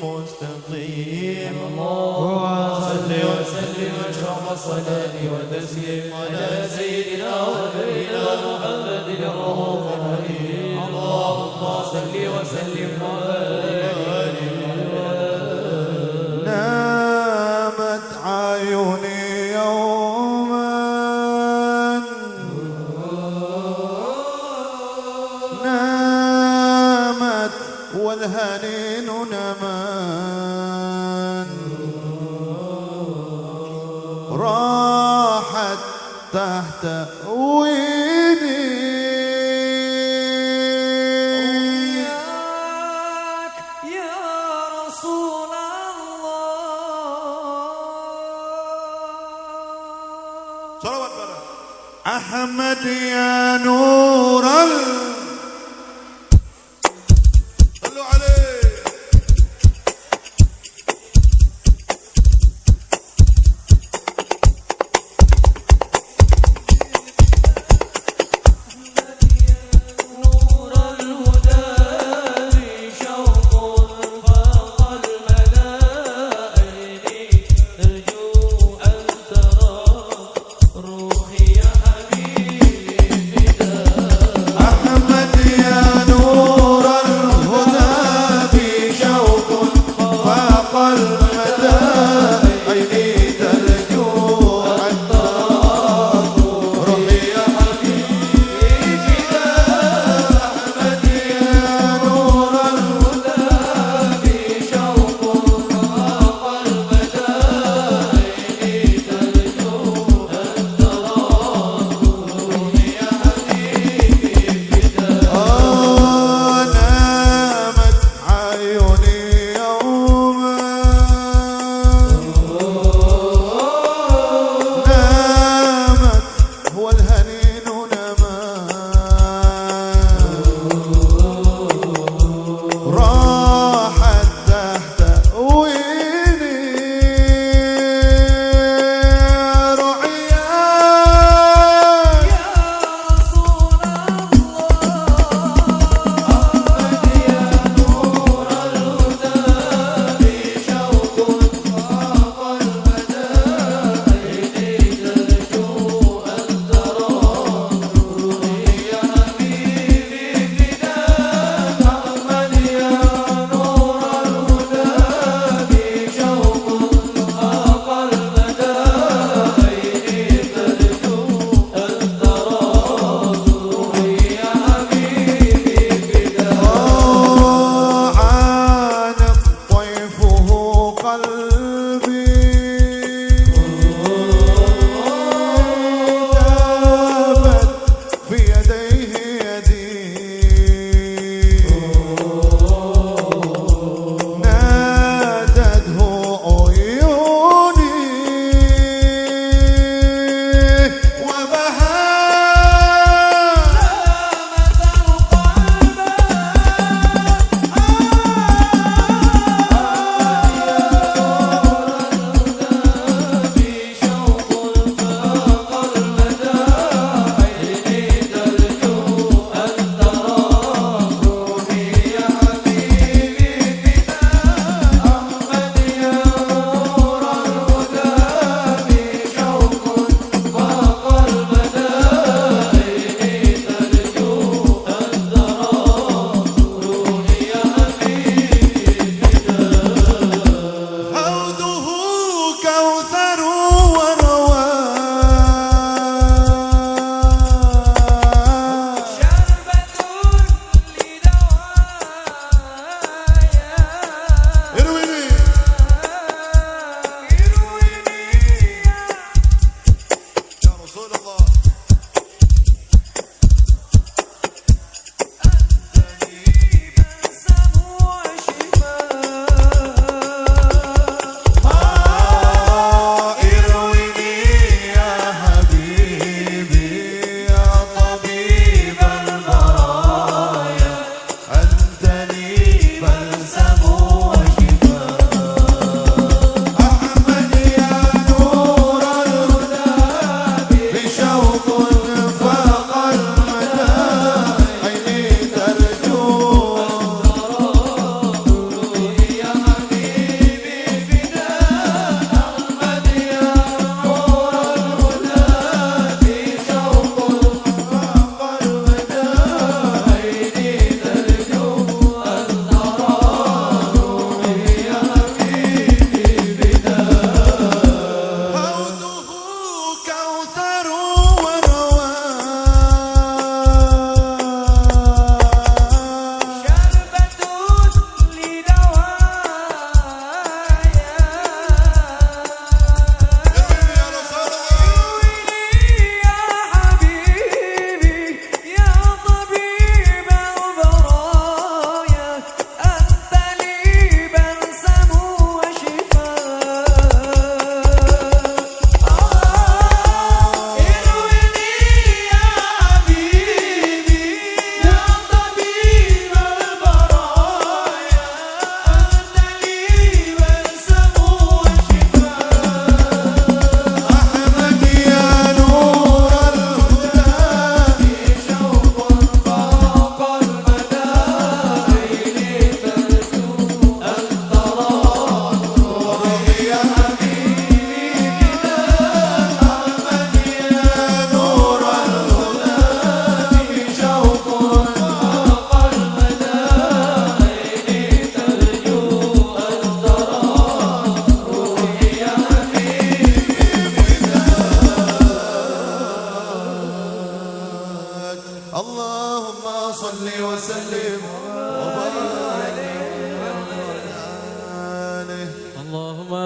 المستقيم. اللهم صل وسلم أشرف الصلاة والتسليم على سيدنا ونبينا محمد الرؤوف الرحيم. اللهم صل وسلم وبارك. نامت عيوني يوما نامت والهنين نمان راحت تحت ويني وياك يا رسول الله. صلوات الله. أحمد يا نور صلوا عليه. نور الهدى بشوق فاق المدائن أرجو أن ترى روحي يا حبيبي فداك. أحمد يا نور الهدى بشوق فاق المدى عيني ترجو أن تراك روحي يا حبيبي فداك. أحمد يا نور الهدى بشوق فاق المدائن ترجو أن تراك روحي يا حبيبي فداك. نامت عيوني يوما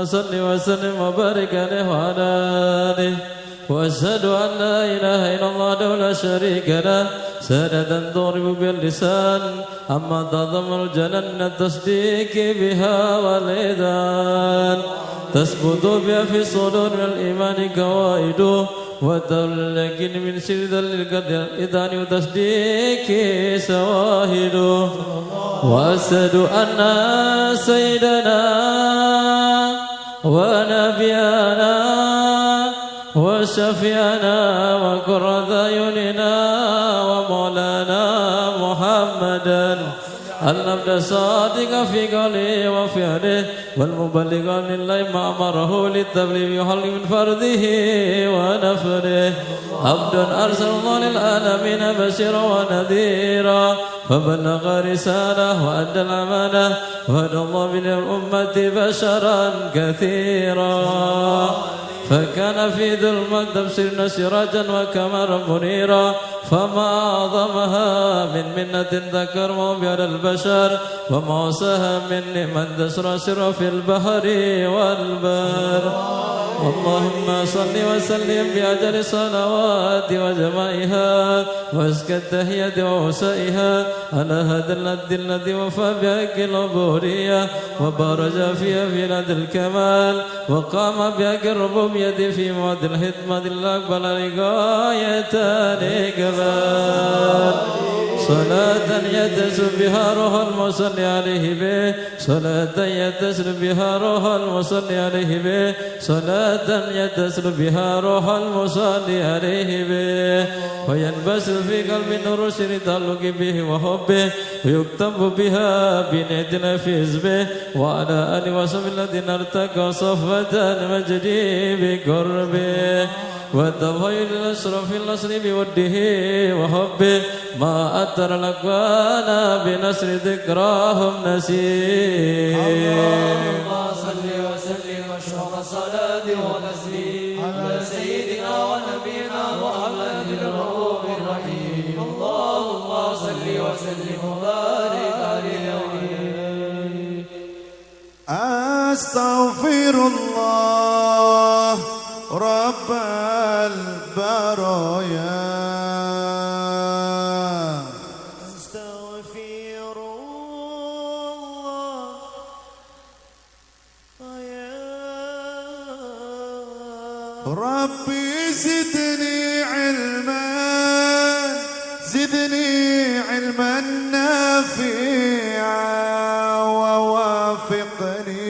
صل وسلم وبارك عليه وعلى آله وأشهد أن لا إله إلا الله وحده لا شريك له شهادة تغرب بها اللسان أما تضمن الجنان التصديق بها والإذان تثبت بها في الصدور من الإيمان قواعد وتلقين من سرد الإذان وتصديق سواهد وأشهد أن سيدنا ونبينا وشفيعنا وقرة أعيننا ومولانا محمدا العبد الصادق في قوله وفعله والمبلغ لله ما أمره للتبليغ وحل من فرده ونفره عبد أرسل الله للعالمين بشيرا ونذيرا فبلغ رسالة وأدى الأمانة وهدى الله من الأمة بشرا كثيرا فكان في ظلمة تبصرنا سراجا وكمرا منيرا فما أعظمها من منة ذكر بها البشر وما وساها من نعمة تسرى سر في البحر والبر اللهم صل وسلم بأجل الصلوات وجمائها وأزكى التحية ووسائها على هذا الند الذي وفى بحق العبودية وبارز فيها في ناد الكمال وقام بحق الربوبية في مواد الحكمة الأكبر لغاية الإقبال صلاة يتصل بها روح المصلي عليه به صلاة يتصل بها روح المصلي عليه به صلاة يتصل بها روح المصلي عليه به وينبث في قلب نور سر تعلق به وحبه ويكتب بها بنعتنا في حزبه وعلى آله وصحبه الذين ارتقوا صفوة المجد بقربه والتفايل الأسرى في النصر بوده وحبه ما أثر الأكوان بنصر ذكراهم نسيم اللهم صل وسلم واشرف الصلاة وتسليم على سيدنا ونبينا محمد الرؤوف الرحيم اللهم صل وسلم وبارك عليه أستغفر الله رب البرايا أستغفر الله يا ربي زدني علما نافعا ووافقني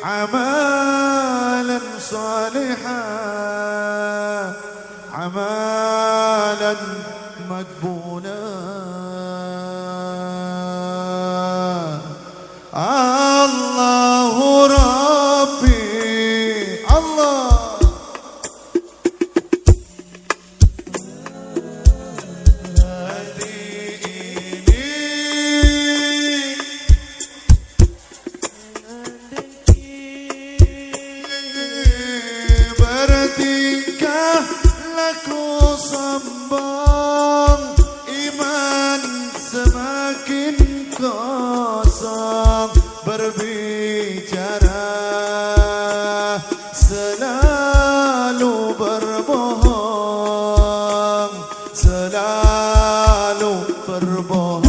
عمالا صالحا عمالا مقبولا الله ربي الله sambang iman semakin kosong berbicara selalu berbohong selalu berbohong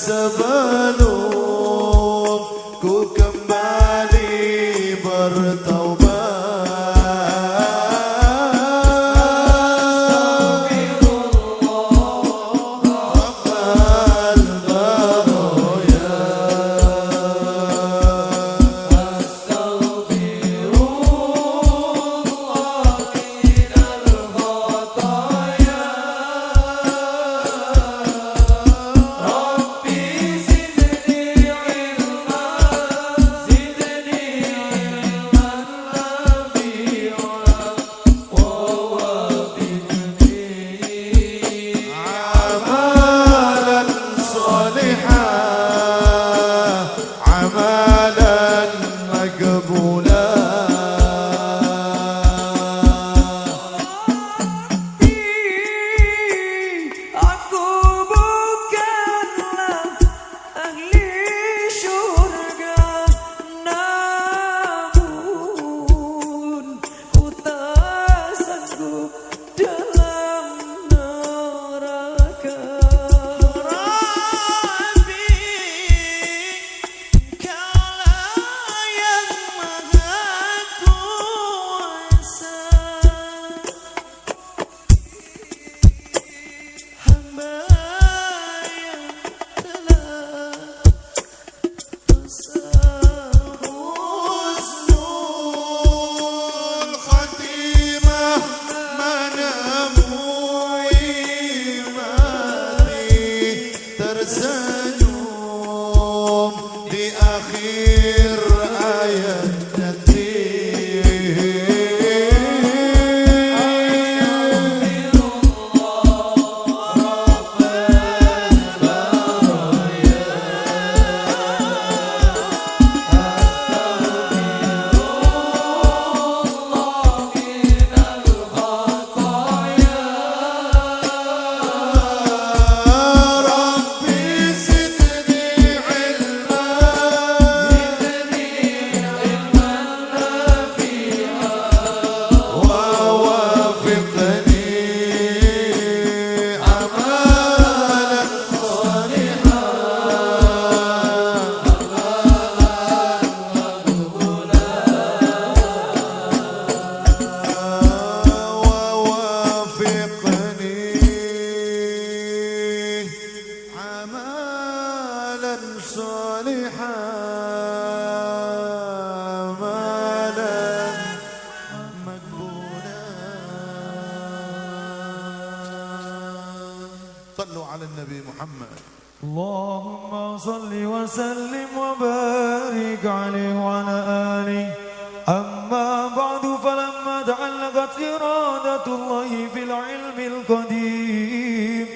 sebelum ku kembali bertaubat. صلوا على النبي محمد. اللهم صل وسلم وبارك عليه وعلى آله. أما بعد فلما تعلقت إرادة الله في العلم القديم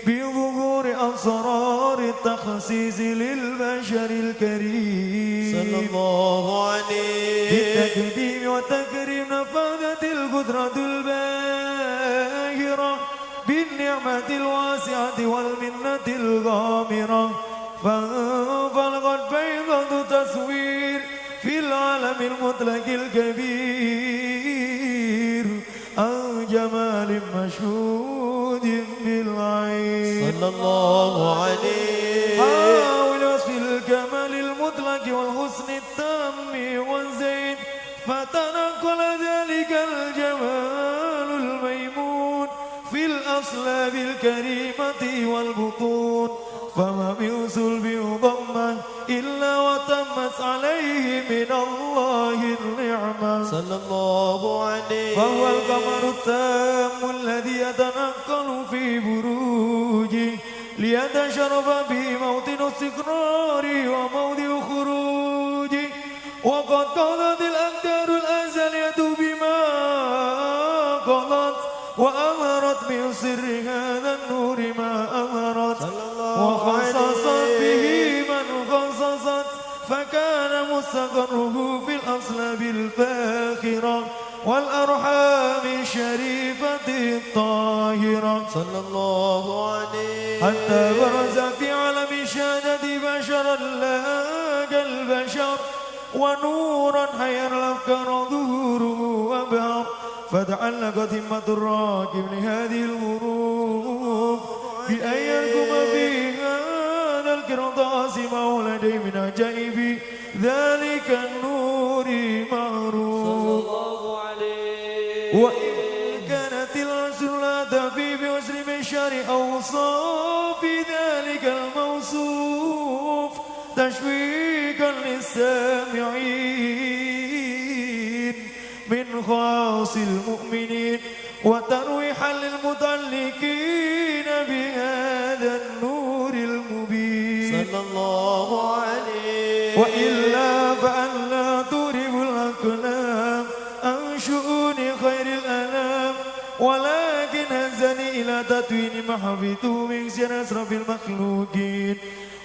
بظهور أسرار التخصيص للبشر الكريم صلى الله عليه بالتقديم والتكريم نفذت القدرة الباهرة بالنعمة الواسعة والمنة الغامرة فانفلقت بيضة تصوير في العالم المطلق الكبير عن جمال مشهود بالعين صلى الله عليه حاول وصف الكمال المطلق والحسن التام والزين فتنقل ذلك الجمال الميمون في الأصلاب الكريمة والبطون فما من صلب ضمة إلا وتمت عليه من الله النعمة صلى الله عليه فهو القمر التام الذي يتنقل في بروجه ليتشرف به موطن استقرار وموضع خروجه وقد قضت الأقدار الأزلية بما قضت وأظهرت من سر هذا النور ما أظهرت وخصصت به من خصصت فكان مستقره في الأصلاب الفاخرة والأرحام الشريفة الطاهرة صلى الله عليه حتى برز في عالم الشهادة بشرا لاقى البشر ونورا حيا الأفكار ظهوره وبهر فتعلقت همة الراكب لهذه الغروب بأن يركب في هذا والقرطاس ما لدي من عجائب ذلك النور معروف وإن كانت الرسل لا تفي بوسر بشر أوصاف ذلك الموصوف تشويقا للسامعين من خاص المؤمنين وترويحا للمتعلقين بهذا النور المبين صلى الله عليه وإلا فألا تضرب الأقلام عن شؤون خير الأنام ولكن هزني إلى تدوين ما حفظته من سير أسرف المخلوقين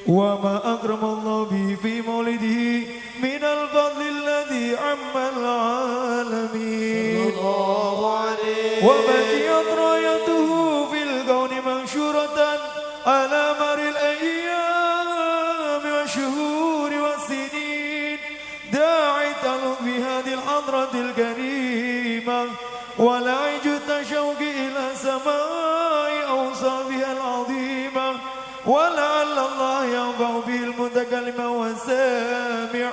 وما أكرم الله به في مولده من الفضل الذي عم العالمين صلى الله عليه وبقيت رايته في الكون منشورة على مر الأيام والشهور والسنين داعية بهذه الحضرة الكريمة ولعج التشوق إلى سماء أوصافها العظيمة ولعل الله ينفع به المتكلم والسامع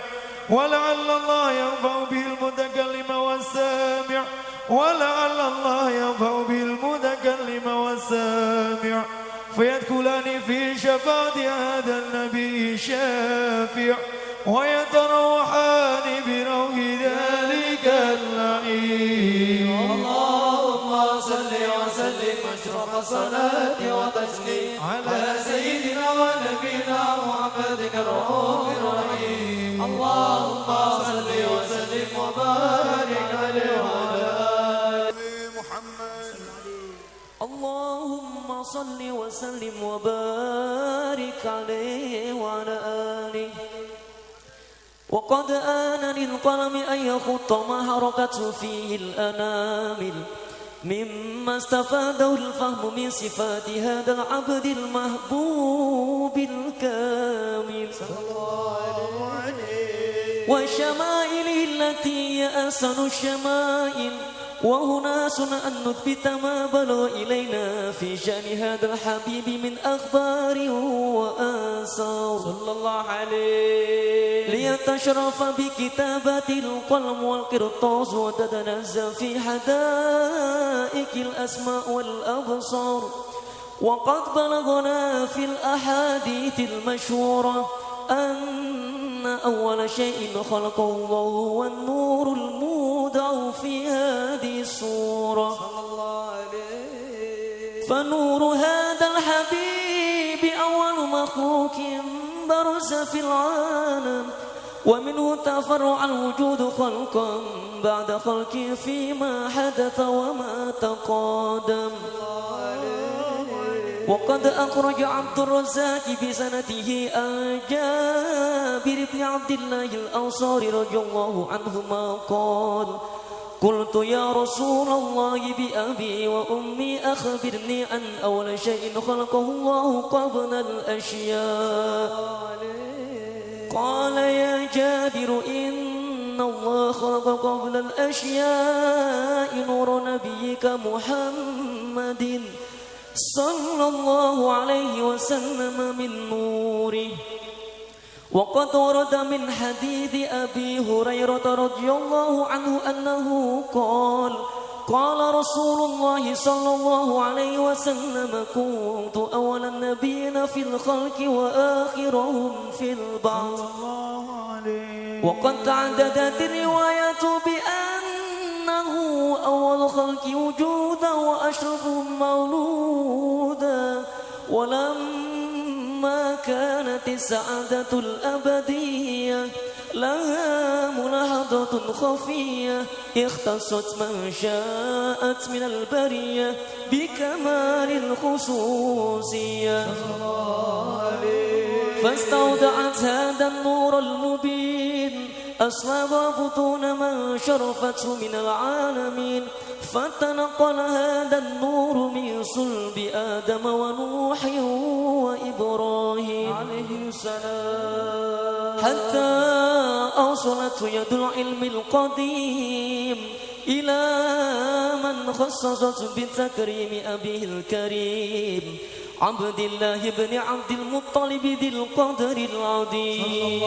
ولعل الله ينفع به المتكلم والسامع ولعل الله ينفع به المتكلم والسامع فيدخلان في شفاعة هذا النبي الشافع ويتروحان بروح ذلك النعيم اللهم صل وسلم أشرف الصلاة وتسليم على سيدنا ونبينا محمد الرؤوف الرحيم اللهم صل وسلم وبارك عليه وعلى محمد اللهم صل وسلم وبارك عليه وعلى آله وقد آن للقلم أن يخط ما حركته فيه الأنامل مما استفاده الفهم من صفات هذا العبد المحبوب الكامل وشمائله التي هي أحسن الشمائل وهنا سنة أن نثبت ما بلغ إلينا في شأن هذا الحبيب من أخبار وآثار صلى الله عليه ليتشرف بكتابة القلم والقرطاس وتتنزل في حدائق الأسماء والأبصار وقد بلغنا في الأحاديث المشهورة أن أول شيء خلقه الله هو النور المودع في هذه السورة صلى الله عليه فنور هذا الحبيب أول مخلوق برز في العالم ومنه تفرع الوجود خلقا بعد خلقه فيما حدث وما تقادم وقد أخرج عبد الرزاق بسنته عن جابر بن عبد الله الأنصاري رضي الله عنهما قال قلت يا رسول الله بأبي وأمي أخبرني عن أول شيء خلقه الله قبل الأشياء قال يا جابر إن الله خلق قبل الأشياء نور نبيك محمد صلى الله عليه وسلم من نوره وقد ورد من حديث أبي هريرة رضي الله عنه أنه قال قال رسول الله صلى الله عليه وسلم كنت أول النبيين في الخلق وآخرهم في البعث وقد تعددت الروايات بأنه أول خلق وجودا وأشرفهم مولودا ولما كانت السعادة الأبدية لها ملاحظة خفية اختصت من شاءت من البرية بكمال الخصوصية فاستودعت هذا النور المبين أصلاب بطون من شرفته من العالمين فتنقل هذا النور من صلب آدم ونوح وإبراهيم عليه السلام حتى أوصلت يد العلم القديم إلى من خصصت بتكريم أبيه الكريم عبد الله بن عبد المطلب ذي القدر العظيم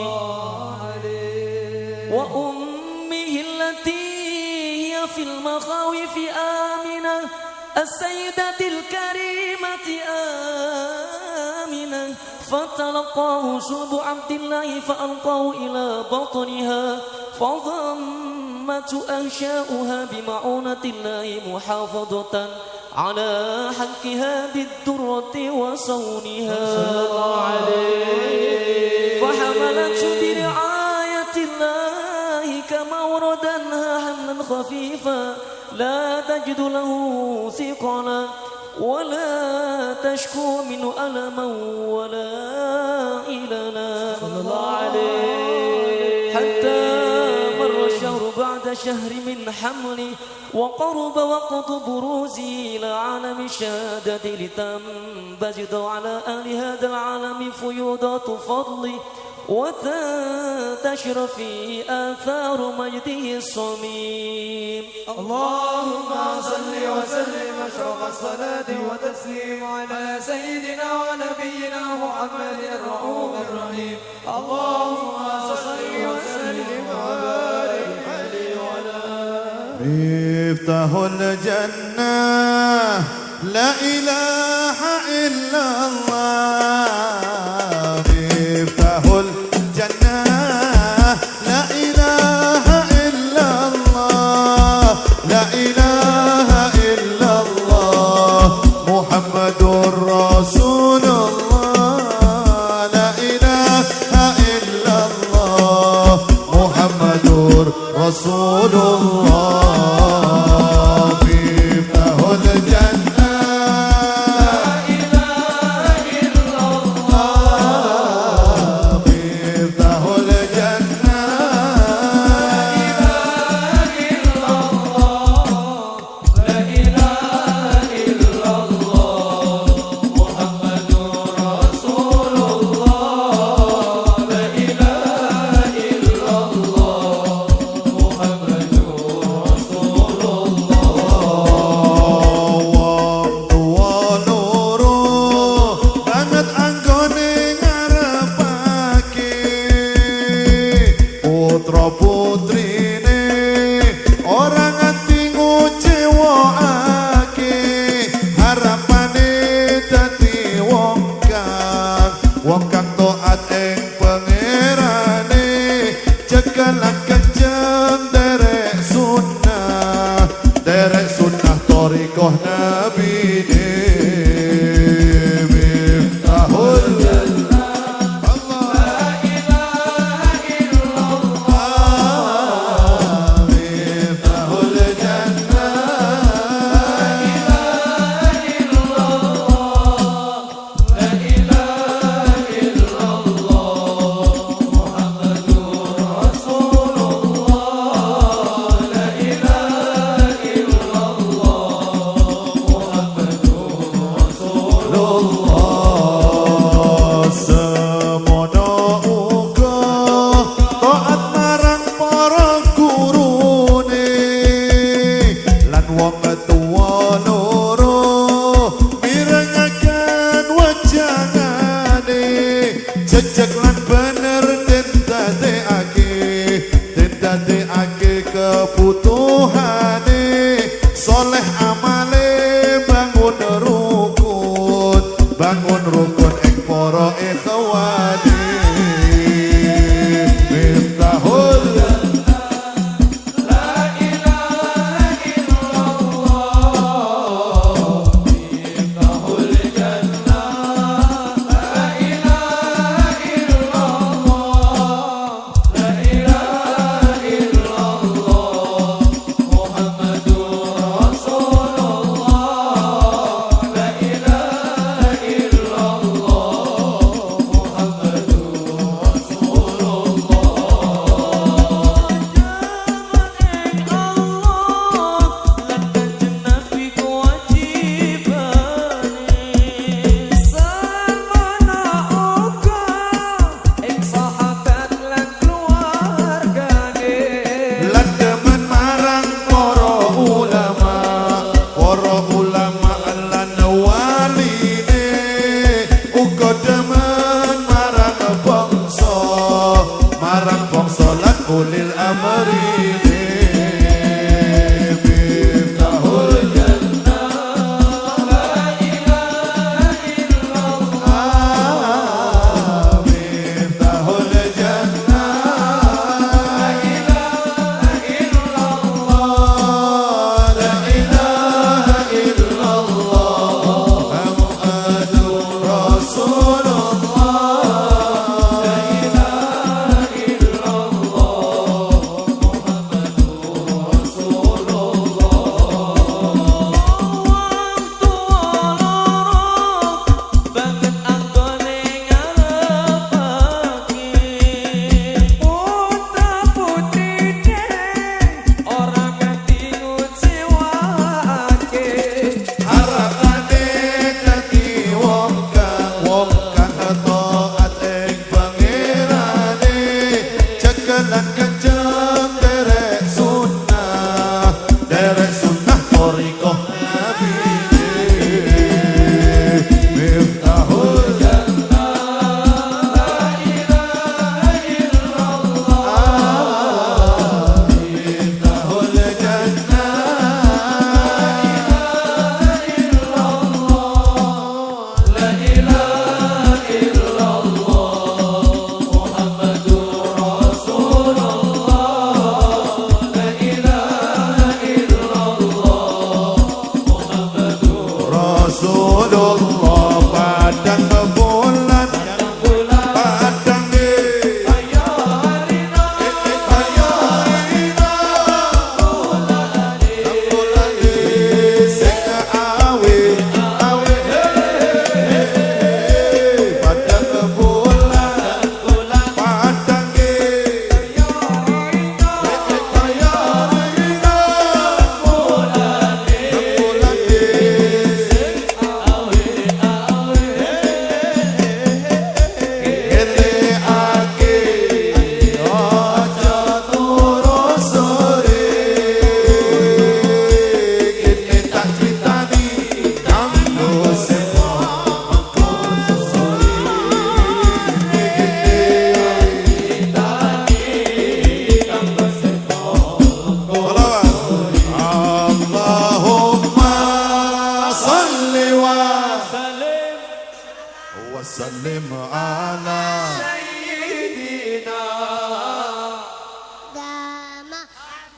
وأمه التي هي في المخاوف آمنة السيدة الكريمة آمنة فتلقاه صلب عبد الله فألقاه إلى بطنها فضمت أنشاؤها بمعونة الله محافظة على حلقها بالدرة وصونها فحملت برعاية الله كما وردنها حملا خفيفا لا تجد له ثقلا ولا تشكو منه ألما ولا إلنا حتى مر الشهر بعد شهر من حملي وقرب وقت بروزي إلى عالم الشهادة لتنبجد على أهل هذا العالم فيوضات فضلي وتنتشر فيه آثار مجده الصميم اللهم صل وسلم أشرف الصلاة وتسليم على سيدنا ونبينا محمد الرؤوف الرحيم اللهم صل وسلم وبارك عليه وعلى مفتاح الجنة لا إله إلا الله مفتاح الجنة لا إله إلا الله لا إله إلا الله محمد رسول الله لا إله إلا الله محمد رسول الله مفتاح الجنة وسلم على سيدنا دام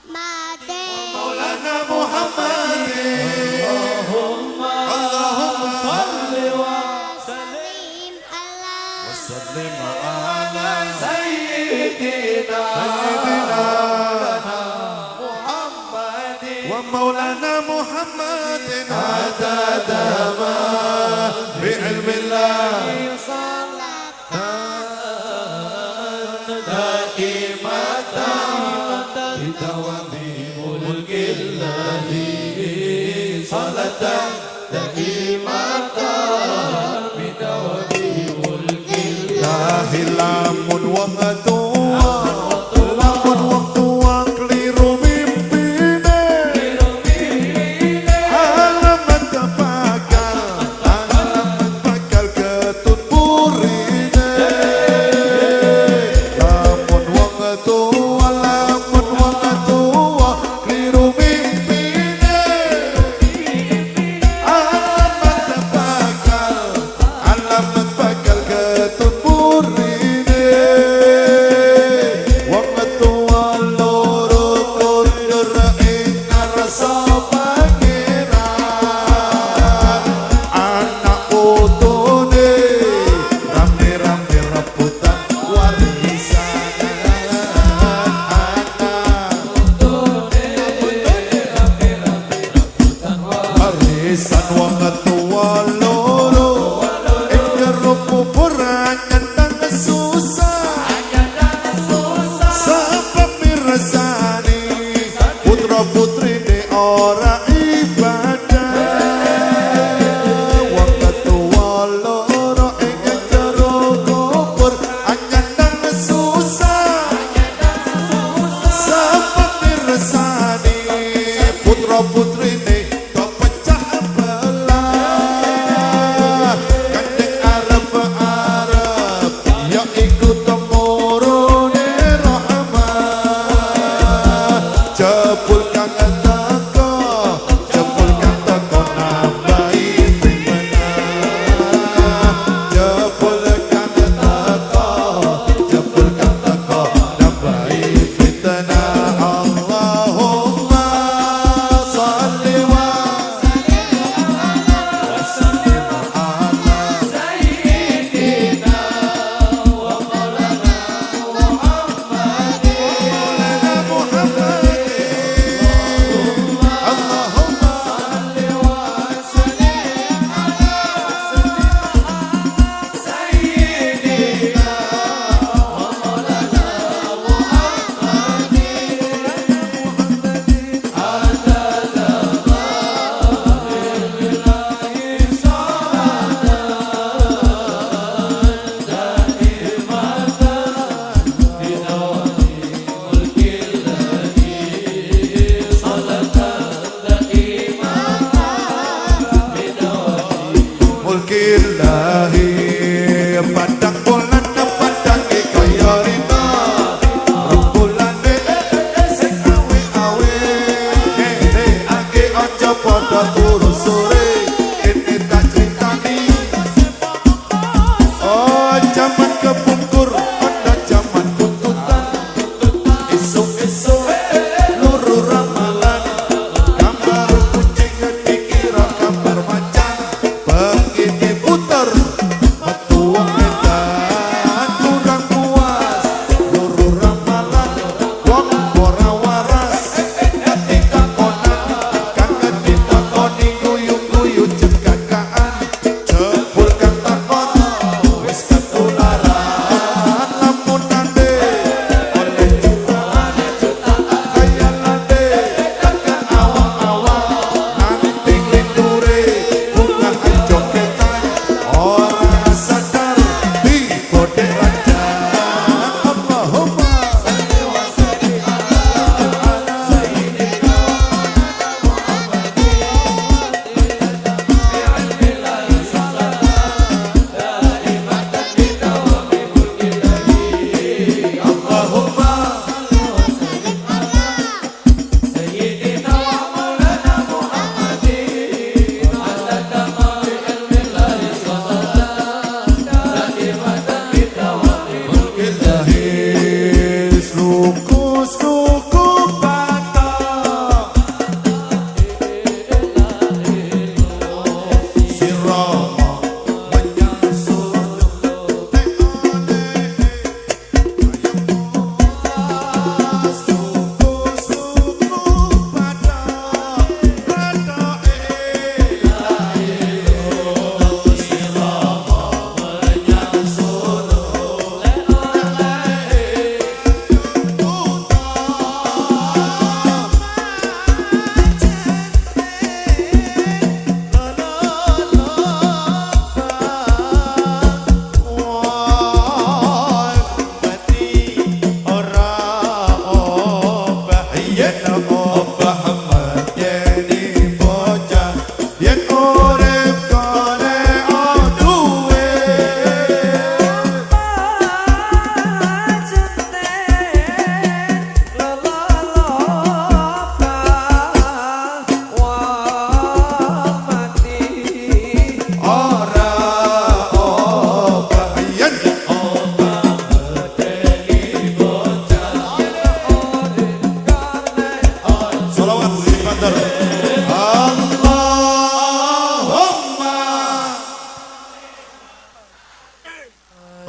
مادي مولانا محمد اللهم صل سليم الله وسلم على سيدنا محمد ومولانا محمد عدد ما بعلم الله صلاة دائمة بدوام ملك الله صلاة دائمة بدوام ملك الله lamun wong tua lamun wong tua keliru mimpine alamat bakal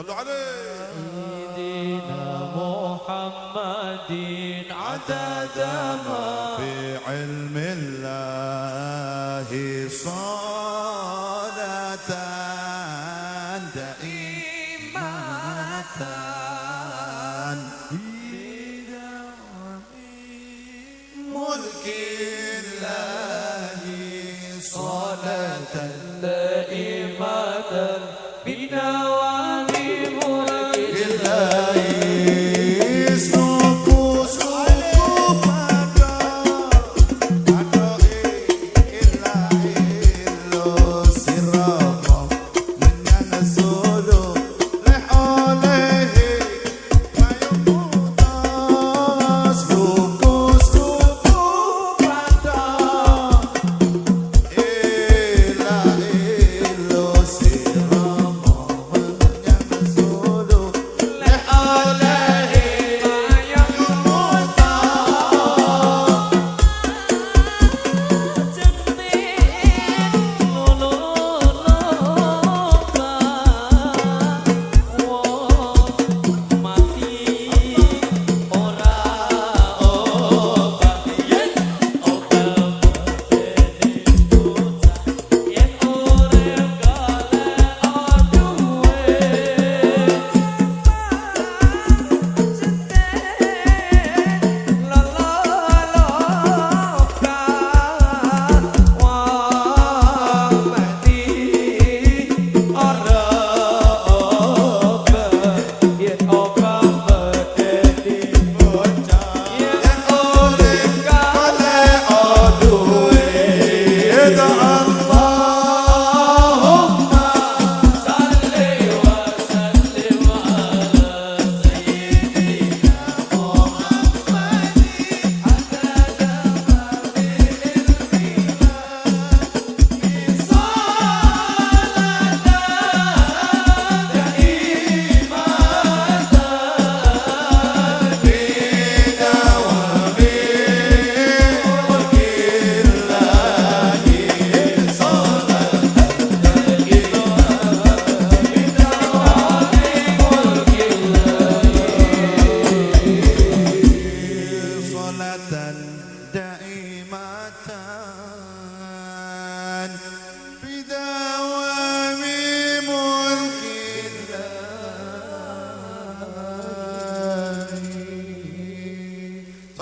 صلوا عليه سيدنا محمد عدد ما في علم الله صلاة دائمة ملك الله صلاة دائمة بدوام ملك الله suku pada ilo sirama menyang solo leh olehe mayumutas suku pada ilo sirama menyang solo leh olehe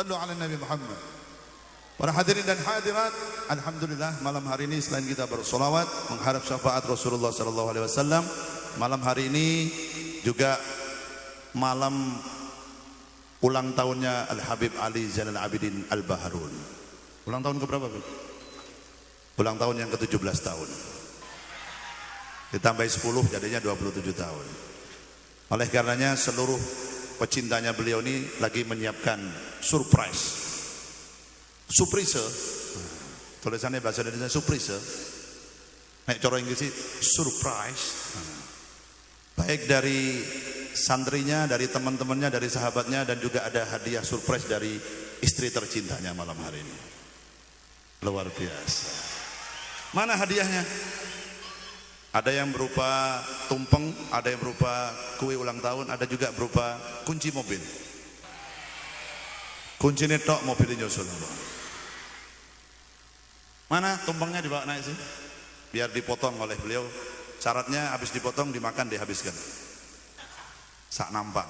Sallu ala Nabi Muhammad. Para hadirin dan hadirat, alhamdulillah malam hari ini selain kita bersolawat mengharap syafaat Rasulullah sallallahu alaihi wasallam, malam hari ini juga malam ulang tahunnya Al Habib Ali Zainal Abidin Al Baharun. Ulang tahun ke berapa, Bu? Ulang tahun yang ke-17 tahun. Ditambah 10 jadinya 27 tahun. Oleh karenanya seluruh pecintanya beliau ini lagi menyiapkan surprise. Surprise. Tulisannya bahasa Indonesia surprise. Nek cara Inggris surprise. Baik dari santrinya, dari teman-temannya, dari sahabatnya, dan juga ada hadiah surprise dari istri tercintanya malam hari ini. Luar biasa. Mana hadiahnya? Ada yang berupa tumpeng, ada yang berupa kue ulang tahun, ada juga berupa kunci mobil. Kunci netok mobilnya nyusul. Mana tumpengnya, dibawa naik sih? Biar dipotong oleh beliau. Syaratnya habis dipotong dimakan, dihabiskan. Sak nampak.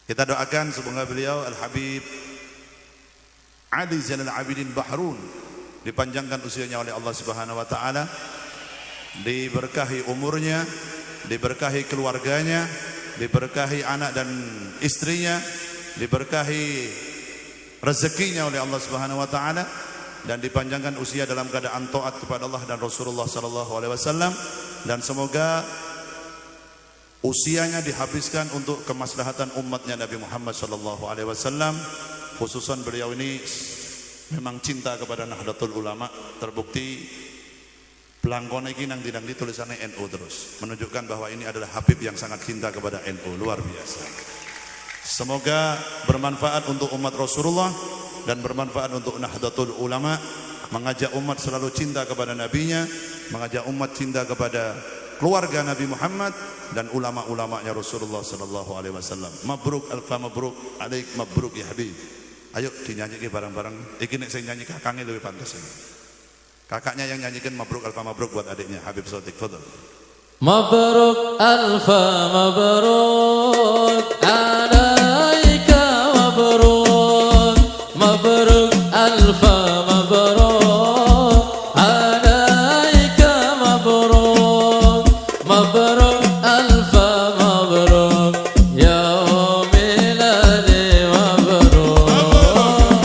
Kita doakan semoga beliau Al Habib Ali Zainal Abidin Baharun dipanjangkan usianya oleh Allah Subhanahu wa taala, diberkahi umurnya, diberkahi keluarganya, diberkahi anak dan istrinya, diberkahi rezekinya oleh Allah Subhanahu wa taala, dan dipanjangkan usia dalam keadaan taat kepada Allah dan Rasulullah sallallahu alaihi wasallam, dan semoga usianya dihabiskan untuk kemaslahatan umatnya Nabi Muhammad sallallahu alaihi wasallam. Khususan beliau ini memang cinta kepada Nahdlatul Ulama, terbukti pelangkon iki nang tidak ditulisannya NU terus, menunjukkan bahwa ini adalah Habib yang sangat cinta kepada NU, luar biasa. Semoga bermanfaat untuk umat Rasulullah dan bermanfaat untuk Nahdlatul Ulama, mengajak umat selalu cinta kepada nabinya, mengajak umat cinta kepada keluarga Nabi Muhammad dan ulama-ulamanya Rasulullah sallallahu alaihi wasallam. Mabruk alfa mabruk alaik mabruk ya Habib. Ayo dinyanyikan bareng-bareng. Iki nek sing nyanyi kakangnya lebih pantas ini. Kakaknya yang nyanyikan mabruk alfa mabruk buat adiknya Habib Sotik. Fadhil. Mabruk alfa mabruk alaika mabruk. Mabruk alfa mabruk alaika mabruk. Mabruk alfa mabruk ya miladi mabruk.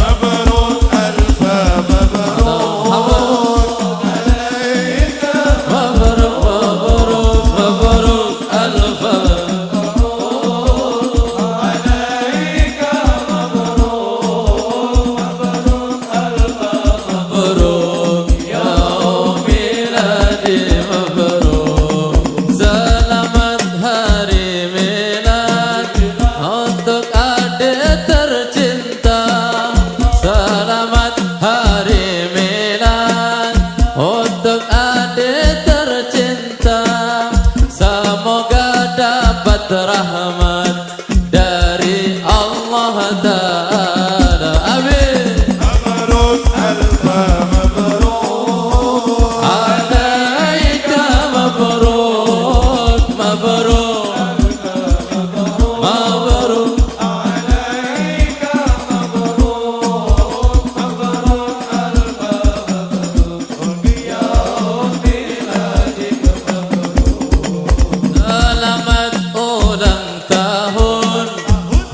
Mabruk alfa mabruk alaika Mabruk mabruk mabruk alfa alaika mabruk ya miladi mabruk. Selamat hari milad untuk adik tercinta. Selamat hari milad untuk adik tercinta. Semoga dapat rahmat dari Allah Ta'ala. Amin. mabruk alfa mabruk Alaika mabruk mabruk mabruk alaika mabruk mabruk alfa mabruk ya miladik Selamat ulang tahun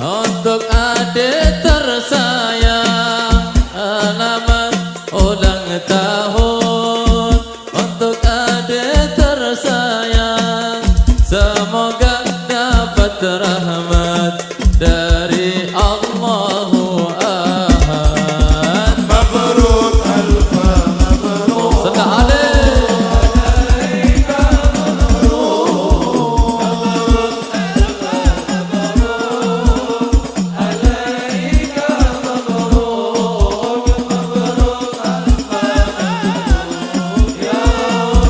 untuk adik tersayang. Selamat ulang tahun untuk adik tersayang. Semoga dapat rahmat dari Allahu Ahad. mabruk alfa mabruk Sedang alih.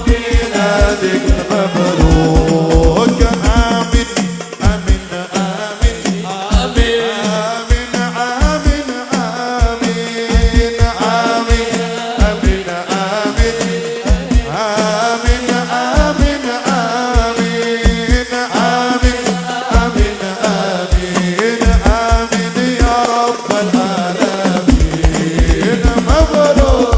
miladik mabruk amin amin amin Amin. Amin, amin, amin, amin, amin, amin, amin, amin, amin, amin, amin, ya rabbal alamin. Mabruk.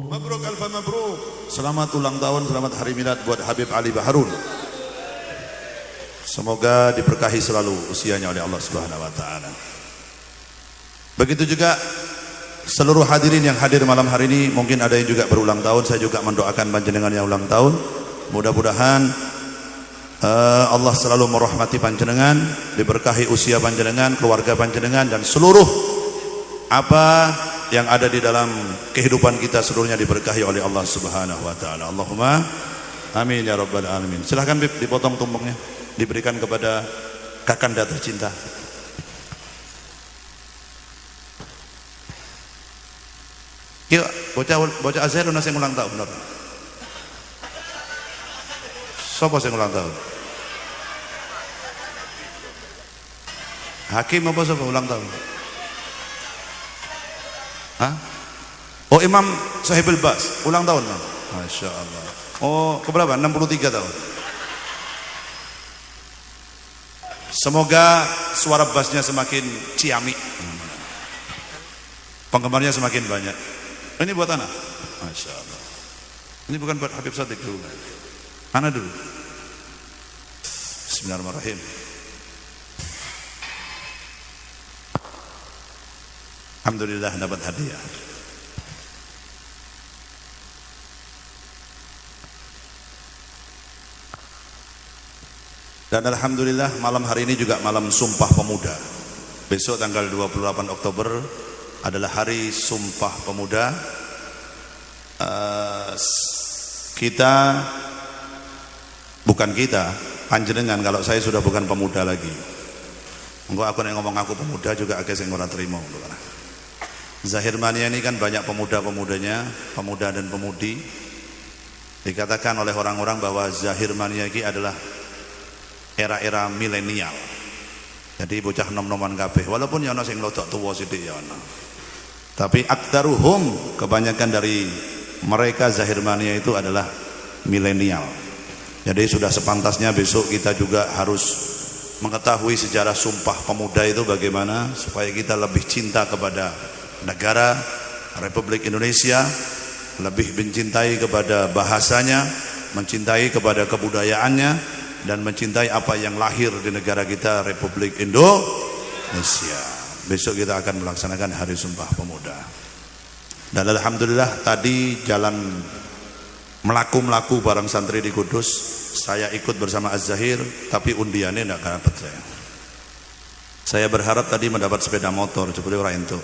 Mabruk alfa mabruk. Selamat ulang tahun, selamat hari milad buat Habib Ali Baharun. Semoga diberkahi selalu usianya oleh Allah Subhanahu wa taala. Begitu juga seluruh hadirin yang hadir malam hari ini, mungkin ada yang juga berulang tahun. Saya juga mendoakan panjenengan yang ulang tahun. Mudah-mudahan Allah selalu merahmati panjenengan, diberkahi usia panjenengan, keluarga panjenengan, dan seluruh apa yang ada di dalam kehidupan kita seluruhnya diberkahi oleh Allah Subhanahu wa taala. Allahumma amin ya rabbal alamin. Silahkan Bib, dipotong tumpengnya, diberikan kepada kakanda tercinta. Yuk, bocah Azhar ana sing ulang tahun bener. Sapa sing ulang tahun? Hakim apa sapa ulang tahun? Hah? Oh, Imam Sahibul Bas ulang tahun, Bang. Masya Allah. Oh, keberapa? 63 tahun. Semoga suara bassnya semakin ciamik, penggemarnya semakin banyak. Ini buat anak. Masya Allah. Ini bukan buat Habib Sotik dulu. Anak dulu. Bismillahirrahmanirrahim. Alhamdulillah dapat hadiah. Dan alhamdulillah malam hari ini juga malam Sumpah Pemuda. Besok tanggal 28 Oktober adalah hari Sumpah Pemuda. Panjenengan, kalau saya sudah bukan pemuda lagi. Engko aku nek ngomong aku pemuda juga akeh sing ora trimo. Zahir Mania ini kan banyak pemuda-pemudanya, pemuda dan pemudi. Dikatakan oleh orang-orang bahwa Zahir Mania ini adalah era-era milenial. Jadi bocah nom-noman kabeh, walaupun ya ana sing lodok tuwa sithik ya ana. Tapi aktsaruhum, kebanyakan dari mereka Zahir Mania itu adalah milenial. Jadi sudah sepantasnya besok kita juga harus mengetahui sejarah Sumpah Pemuda itu bagaimana, supaya kita lebih cinta kepada negara Republik Indonesia, lebih mencintai kepada bahasanya, mencintai kepada kebudayaannya, dan mencintai apa yang lahir di negara kita Republik Indonesia. Besok kita akan melaksanakan Hari Sumpah Pemuda. Dan alhamdulillah tadi jalan melaku bareng santri di Kudus, saya ikut bersama Az-Zahir, tapi undiannya tidak dapat saya. Saya berharap tadi mendapat sepeda motor, jebule ora entuk.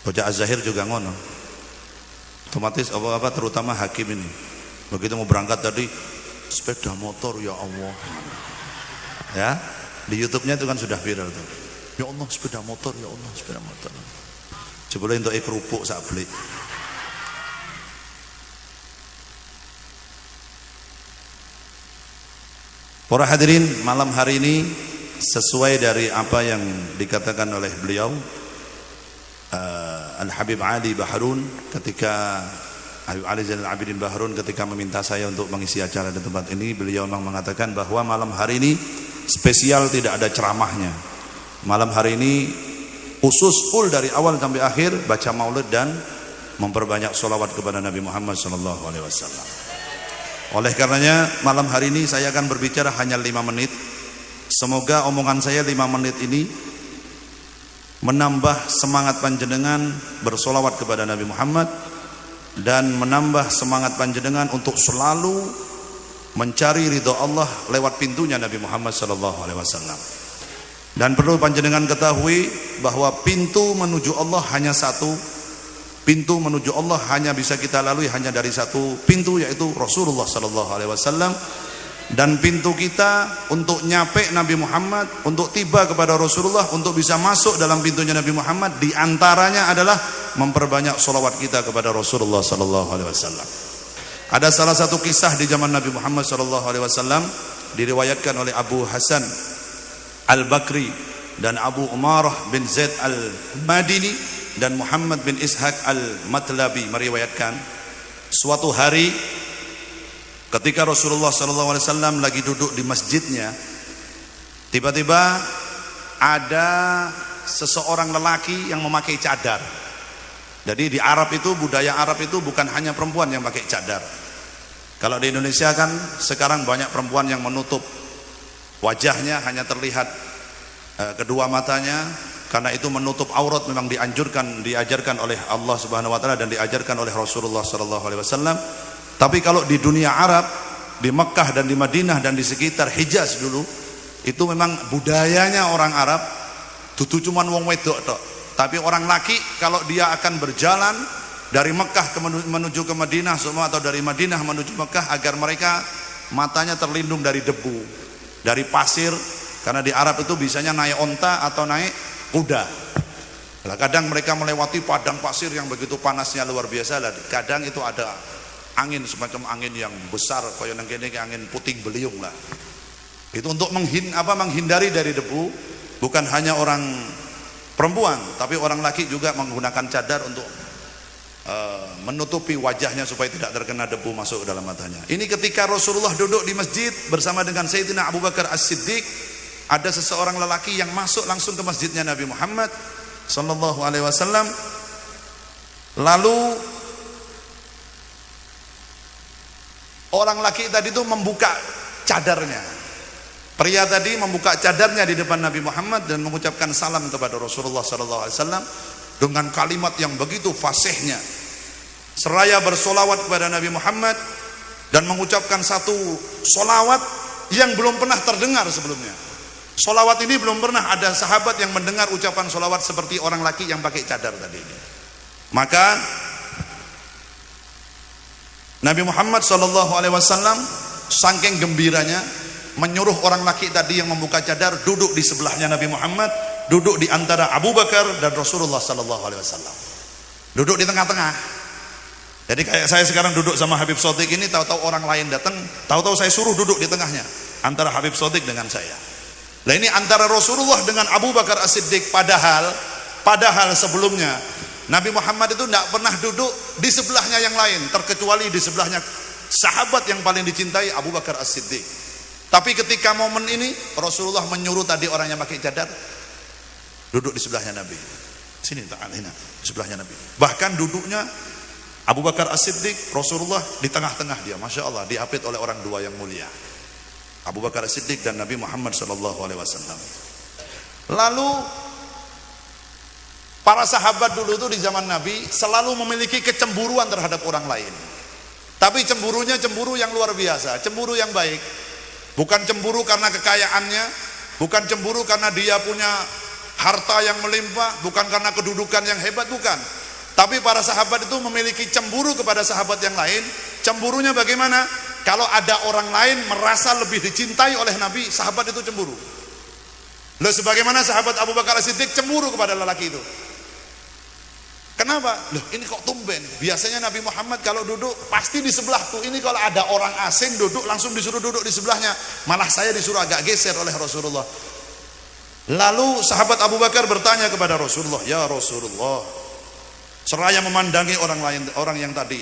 Bocah Az-Zahir juga ngono. Otomatis apa-apa, terutama Hakim ini. Begitu mau berangkat tadi, sepeda motor, ya Allah. Ya, di YouTube-nya itu kan sudah viral tuh. Ya Allah, sepeda motor, ya Allah, sepeda motor. Jebule entuk kerupuk sak blik. Para hadirin, malam hari ini sesuai dari apa yang dikatakan oleh beliau Al-Habib Ali Baharun ketika Habib Ali Zainal Abidin Baharun ketika meminta saya untuk mengisi acara di tempat ini, beliau memang mengatakan bahwa malam hari ini spesial, tidak ada ceramahnya. Malam hari ini khusus full dari awal sampai akhir baca maulid dan memperbanyak sholawat kepada Nabi Muhammad SAW. Oleh karenanya malam hari ini saya akan berbicara hanya 5 menit. Semoga omongan saya 5 menit ini menambah semangat panjenengan bersolawat kepada Nabi Muhammad dan menambah semangat panjenengan untuk selalu mencari ridho Allah lewat pintunya Nabi Muhammad SAW. Dan perlu panjenengan ketahui bahwa pintu menuju Allah hanya satu. Pintu menuju Allah hanya bisa kita lalui hanya dari satu pintu, yaitu Rasulullah SAW. Dan pintu kita untuk nyampe Nabi Muhammad, untuk tiba kepada Rasulullah, untuk bisa masuk dalam pintunya Nabi Muhammad, diantaranya adalah memperbanyak sholawat kita kepada Rasulullah SAW. Ada salah satu kisah di zaman Nabi Muhammad SAW diriwayatkan oleh Abu Hasan Al-Bakri dan Abu Umarah bin Zaid Al-Madini dan Muhammad bin Ishaq Al-Matlabi meriwayatkan, suatu hari ketika Rasulullah SAW lagi duduk di masjidnya, tiba-tiba ada seseorang lelaki yang memakai cadar. Jadi di Arab itu, budaya Arab itu bukan hanya perempuan yang pakai cadar. Kalau di Indonesia kan sekarang banyak perempuan yang menutup wajahnya, hanya terlihat kedua matanya. Karena itu menutup aurat memang diajarkan oleh Allah Subhanahu wa taala dan diajarkan oleh Rasulullah SAW. Tapi kalau di dunia Arab, di Mekah dan di Madinah dan di sekitar Hijaz dulu, itu memang budayanya orang Arab dudu cuman wong wedok tok. Tapi orang laki kalau dia akan berjalan dari Mekah menuju ke Madinah semua, atau dari Madinah menuju Mekah, agar mereka matanya terlindung dari debu, dari pasir. Karena di Arab itu bisanya naik onta atau naik kuda. Kadang mereka melewati padang pasir yang begitu panasnya luar biasa. Kadang itu ada angin, semacam angin yang besar, kaya nang kene angin puting beliung lah. Itu untuk menghindari dari debu. Bukan hanya orang perempuan, tapi orang laki juga menggunakan cadar untuk menutupi wajahnya supaya tidak terkena debu masuk ke dalam matanya. Ini ketika Rasulullah duduk di masjid bersama dengan Sayyidina Abu Bakar As-Siddiq, ada seseorang lelaki yang masuk langsung ke masjidnya Nabi Muhammad SAW. Lalu orang laki tadi itu membuka cadarnya. Pria tadi membuka cadarnya di depan Nabi Muhammad dan mengucapkan salam kepada Rasulullah SAW dengan kalimat yang begitu fasihnya, seraya bersolawat kepada Nabi Muhammad dan mengucapkan satu solawat yang belum pernah terdengar sebelumnya. Solawat ini belum pernah ada sahabat yang mendengar ucapan solawat seperti orang laki yang pakai cadar tadi ini. Maka Nabi Muhammad SAW saking gembiranya menyuruh orang laki tadi yang membuka cadar duduk di sebelahnya Nabi Muhammad, duduk di antara Abu Bakar dan Rasulullah SAW. Duduk di tengah-tengah. Jadi kayak saya sekarang duduk sama Habib Sodik ini, tahu-tahu orang lain datang, tahu-tahu saya suruh duduk di tengahnya antara Habib Sodik dengan saya. Nah ini antara Rasulullah dengan Abu Bakar As-Siddiq, padahal sebelumnya Nabi Muhammad itu tidak pernah duduk di sebelahnya yang lain, terkecuali di sebelahnya sahabat yang paling dicintai, Abu Bakar As-Siddiq. Tapi ketika momen ini Rasulullah menyuruh tadi orang yang pakai cadar duduk di sebelahnya Nabi. Sini ta'alina, sebelahnya Nabi. Bahkan duduknya Abu Bakar As-Siddiq, Rasulullah di tengah-tengah dia. Masya Allah, diapit oleh orang dua yang mulia, Abu Bakar As-Siddiq dan Nabi Muhammad SAW. Lalu para sahabat dulu itu di zaman Nabi selalu memiliki kecemburuan terhadap orang lain. Tapi cemburunya cemburu yang luar biasa, cemburu yang baik. Bukan cemburu karena kekayaannya, bukan cemburu karena dia punya harta yang melimpah, bukan karena kedudukan yang hebat, bukan. Tapi para sahabat itu memiliki cemburu kepada sahabat yang lain. Cemburunya bagaimana? Kalau ada orang lain merasa lebih dicintai oleh Nabi, sahabat itu cemburu. Lalu sebagaimana sahabat Abu Bakar As-Siddiq cemburu kepada lelaki itu. Kenapa? Loh, ini kok tumben? Biasanya Nabi Muhammad kalau duduk pasti di sebelah tuh. Ini kalau ada orang asing duduk langsung disuruh duduk di sebelahnya. Malah saya disuruh agak geser oleh Rasulullah. Lalu sahabat Abu Bakar bertanya kepada Rasulullah, "Ya Rasulullah," seraya memandangi orang yang tadi,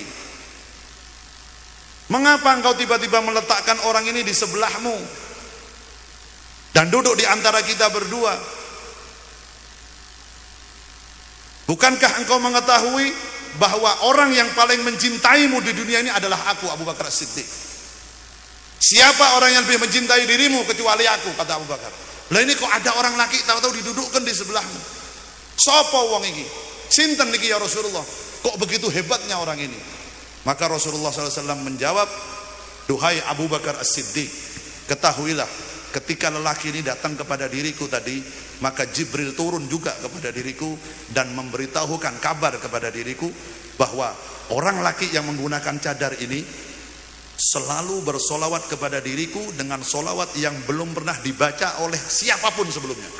"Mengapa engkau tiba-tiba meletakkan orang ini di sebelahmu dan duduk di antara kita berdua? Bukankah engkau mengetahui bahwa orang yang paling mencintaimu di dunia ini adalah aku, Abu Bakar As-Siddiq? Siapa orang yang lebih mencintai dirimu kecuali aku?" kata Abu Bakar. "Lah ini kok ada orang laki tahu-tahu didudukkan di sebelahmu. Sopo wong iki? Sinten niki ya Rasulullah? Kok begitu hebatnya orang ini?" Maka Rasulullah SAW menjawab, "Duhai Abu Bakar As-Siddiq, ketahuilah ketika lelaki ini datang kepada diriku tadi, maka Jibril turun juga kepada diriku dan memberitahukan kabar kepada diriku bahwa orang laki yang menggunakan cadar ini selalu bersolawat kepada diriku dengan solawat yang belum pernah dibaca oleh siapapun sebelumnya."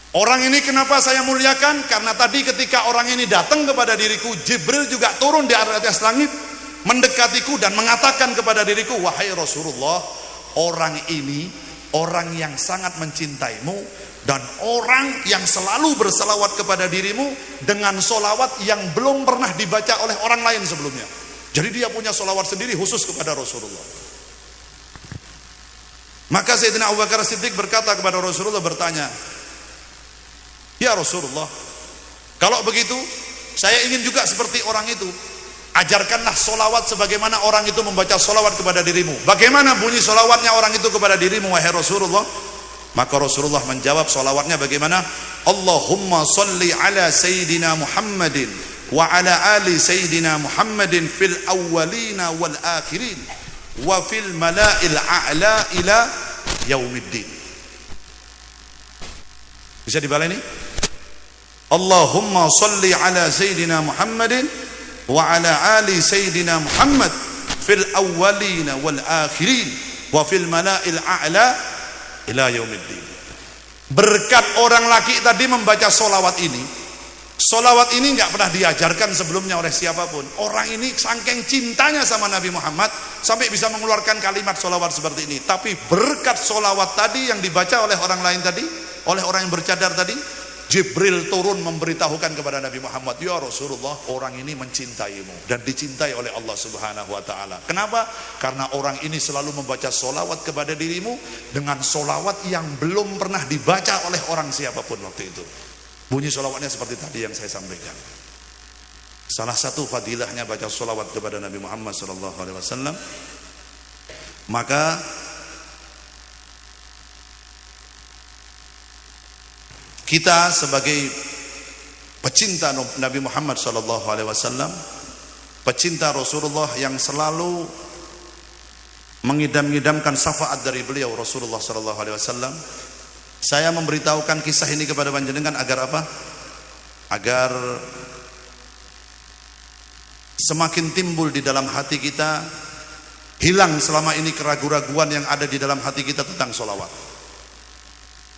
Orang ini kenapa saya muliakan? Karena tadi ketika orang ini datang kepada diriku, Jibril juga turun di atas langit mendekatiku dan mengatakan kepada diriku, "Wahai Rasulullah, orang ini orang yang sangat mencintaimu dan orang yang selalu berselawat kepada dirimu dengan solawat yang belum pernah dibaca oleh orang lain sebelumnya." Jadi dia punya solawat sendiri khusus kepada Rasulullah. Maka Sayyidina Abu Bakar As-Siddiq berkata kepada Rasulullah, bertanya, "Ya Rasulullah, kalau begitu saya ingin juga seperti orang itu. Ajarkanlah solawat sebagaimana orang itu membaca solawat kepada dirimu. Bagaimana bunyi solawatnya orang itu kepada dirimu, wahai Rasulullah?" Maka Rasulullah menjawab solawatnya bagaimana? "Allahumma salli ala Sayyidina Muhammadin wa ala ali Sayyidina Muhammadin fil awwalina wal akhirin wa fil mala'il a'la ila yaumiddin." Bisa dibaleni? "Allahumma salli ala Sayyidina Muhammadin wa ala ali Sayyidina Muhammad fil awwalina wal akhirin wa fil mala'il a'la ila yaumiddin." Berkat orang laki tadi membaca solawat ini nggak pernah diajarkan sebelumnya oleh siapapun. Orang ini saking cintanya sama Nabi Muhammad sampai bisa mengeluarkan kalimat solawat seperti ini. Tapi berkat solawat tadi yang dibaca oleh orang lain tadi, oleh orang yang bercadar tadi, Jibril turun memberitahukan kepada Nabi Muhammad, "Ya Rasulullah, orang ini mencintaimu dan dicintai oleh Allah Subhanahu wa ta'ala." Kenapa? Karena orang ini selalu membaca solawat kepada dirimu dengan solawat yang belum pernah dibaca oleh orang siapapun waktu itu. Bunyi solawatnya seperti tadi yang saya sampaikan. Salah satu fadilahnya baca solawat kepada Nabi Muhammad SAW. Maka kita sebagai pecinta Nabi Muhammad SAW, pecinta Rasulullah yang selalu mengidam-idamkan syafaat dari beliau Rasulullah sallallahu alaihi wasallam. Saya memberitahukan kisah ini kepada panjenengan agar apa? Agar semakin timbul di dalam hati kita, hilang selama ini keraguan-raguan yang ada di dalam hati kita tentang sholawat.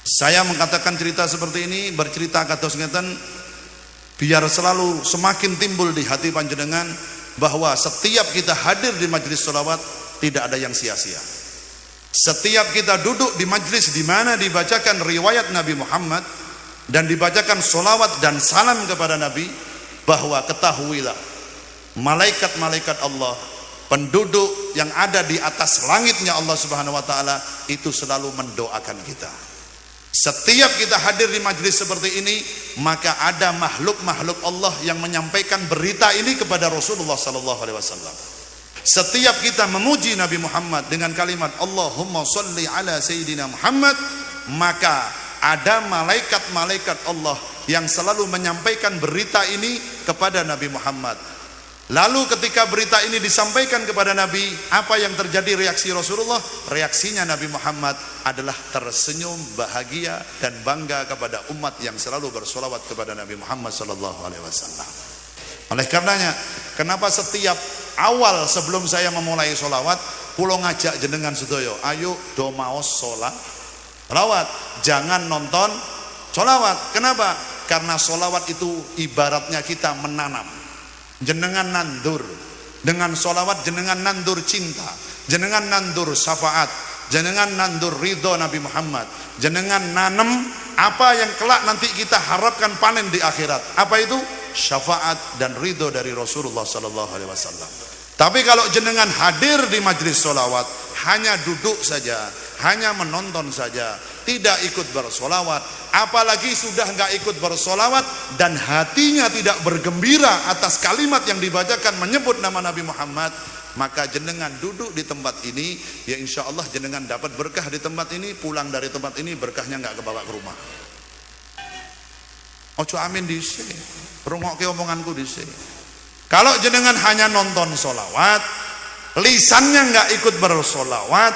Saya mengatakan cerita seperti ini, bercerita kados ngeten, biar selalu semakin timbul di hati panjenengan bahwa setiap kita hadir di majelis sholawat tidak ada yang sia-sia. Setiap kita duduk di majlis di mana dibacakan riwayat Nabi Muhammad dan dibacakan solawat dan salam kepada Nabi, bahwa ketahuilah malaikat-malaikat Allah, penduduk yang ada di atas langitnya Allah Subhanahu wa taala itu selalu mendoakan kita. Setiap kita hadir di majlis seperti ini, maka ada makhluk-makhluk Allah yang menyampaikan berita ini kepada Rasulullah sallallahu alaihi wasallam. Setiap kita memuji Nabi Muhammad dengan kalimat Allahumma sholli ala Sayyidina Muhammad, maka ada malaikat-malaikat Allah yang selalu menyampaikan berita ini kepada Nabi Muhammad. Lalu ketika berita ini disampaikan kepada Nabi, apa yang terjadi reaksi Rasulullah? Reaksinya Nabi Muhammad adalah tersenyum, bahagia dan bangga kepada umat yang selalu bersolawat kepada Nabi Muhammad sallallahu alaihi wasallam. Oleh karenanya, kenapa setiap awal sebelum saya memulai solawat, pulau ngajak jenengan sedoyo, ayo do maos solawat, jangan nonton solawat. Kenapa? Karena solawat itu ibaratnya kita menanam. Jenengan nandur dengan solawat, jenengan nandur cinta, jenengan nandur syafaat, jenengan nandur ridho Nabi Muhammad, jenengan nanam apa yang kelak nanti kita harapkan panen di akhirat. Apa itu? Syafaat dan ridho dari Rasulullah sallallahu alaihi wasallam. Tapi kalau jenengan hadir di majlis solawat, hanya duduk saja, hanya menonton saja, tidak ikut bersolawat, apalagi sudah nggak ikut bersolawat dan hatinya tidak bergembira atas kalimat yang dibacakan menyebut nama Nabi Muhammad, maka jenengan duduk di tempat ini, ya insya Allah jenengan dapat berkah di tempat ini, pulang dari tempat ini berkahnya nggak kebawa ke rumah. Ojo amin dhisik, rungokke omonganku dhisik. Kalau jenengan hanya nonton solawat, lisannya nggak ikut bersolawat,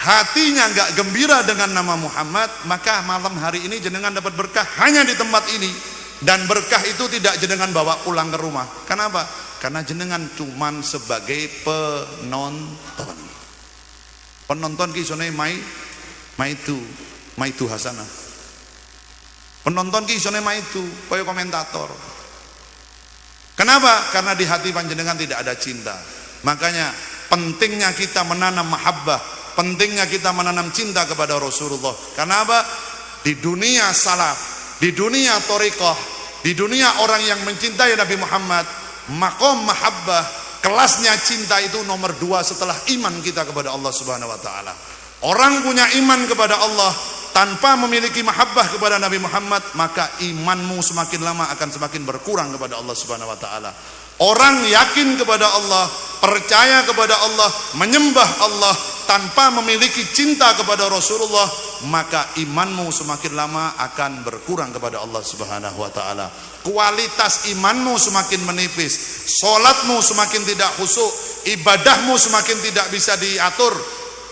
hatinya nggak gembira dengan nama Muhammad, maka malam hari ini jenengan dapat berkah hanya di tempat ini, dan berkah itu tidak jenengan bawa pulang ke rumah. Kenapa? Karena jenengan cuman sebagai penonton. Penonton kisone maitu hasanah. Penonton kisone maitu koyo komentator. Kenapa? Karena di hati panjenengan tidak ada cinta. Makanya pentingnya kita menanam mahabbah, pentingnya kita menanam cinta kepada Rasulullah. Karena apa? Di dunia salaf, di dunia thariqah, di dunia orang yang mencintai Nabi Muhammad, maqam mahabbah, kelasnya cinta itu nomor 2 setelah iman kita kepada Allah Subhanahu wa taala. Orang punya iman kepada Allah tanpa memiliki mahabbah kepada Nabi Muhammad, maka imanmu semakin lama akan semakin berkurang kepada Allah Subhanahu wa taala. Orang yakin kepada Allah, percaya kepada Allah, menyembah Allah tanpa memiliki cinta kepada Rasulullah, maka imanmu semakin lama akan berkurang kepada Allah Subhanahu wa taala. Kualitas imanmu semakin menipis, salatmu semakin tidak khusyuk, ibadahmu semakin tidak bisa diatur,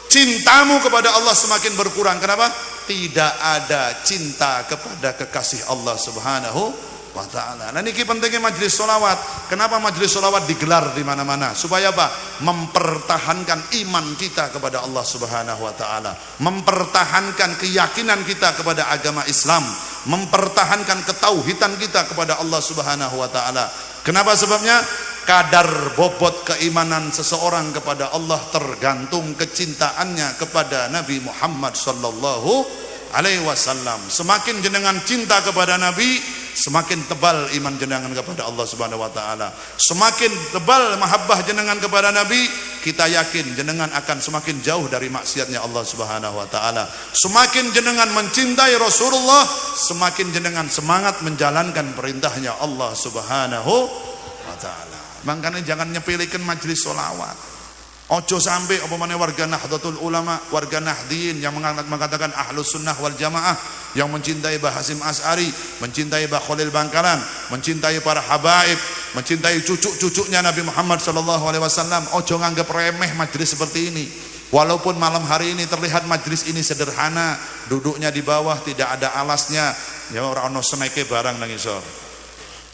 cintamu kepada Allah semakin berkurang. Kenapa? Tidak ada cinta kepada kekasih Allah Subhanahu wa ta'ala. Nah ini pentingnya majlis solawat. Kenapa majlis solawat digelar di mana-mana? Supaya apa? Mempertahankan iman kita kepada Allah Subhanahu wa ta'ala, mempertahankan keyakinan kita kepada agama Islam, mempertahankan ketauhidan kita kepada Allah Subhanahu wa ta'ala. Kenapa sebabnya? Kadar bobot keimanan seseorang kepada Allah tergantung kecintaannya kepada Nabi Muhammad sallallahu alaihi wasallam. Semakin jenengan cinta kepada Nabi, semakin tebal iman jenengan kepada Allah Subhanahu wa taala. Semakin tebal mahabbah jenengan kepada Nabi, kita yakin jenengan akan semakin jauh dari maksiatnya Allah Subhanahu wa taala. Semakin jenengan mencintai Rasulullah, semakin jenengan semangat menjalankan perintahnya Allah Subhanahu wa taala. Makanya jangan nyepelekan majlis solawat. Ojo sampai umpamanya warga Nahdlatul Ulama, warga Nahdien yang mengatakan Ahlus Sunnah wal Jamaah, yang mencintai Mbah Hasyim Asy'ari, mencintai Mbah Khalil Bangkalan, mencintai para habaib, mencintai cucu-cucunya Nabi Muhammad sallallahu alaihi wasallam. Ojo nganggap remeh majlis seperti ini. Walaupun malam hari ini terlihat majlis ini sederhana, duduknya di bawah, tidak ada alasnya, ya ora ono seneke barang nang isor.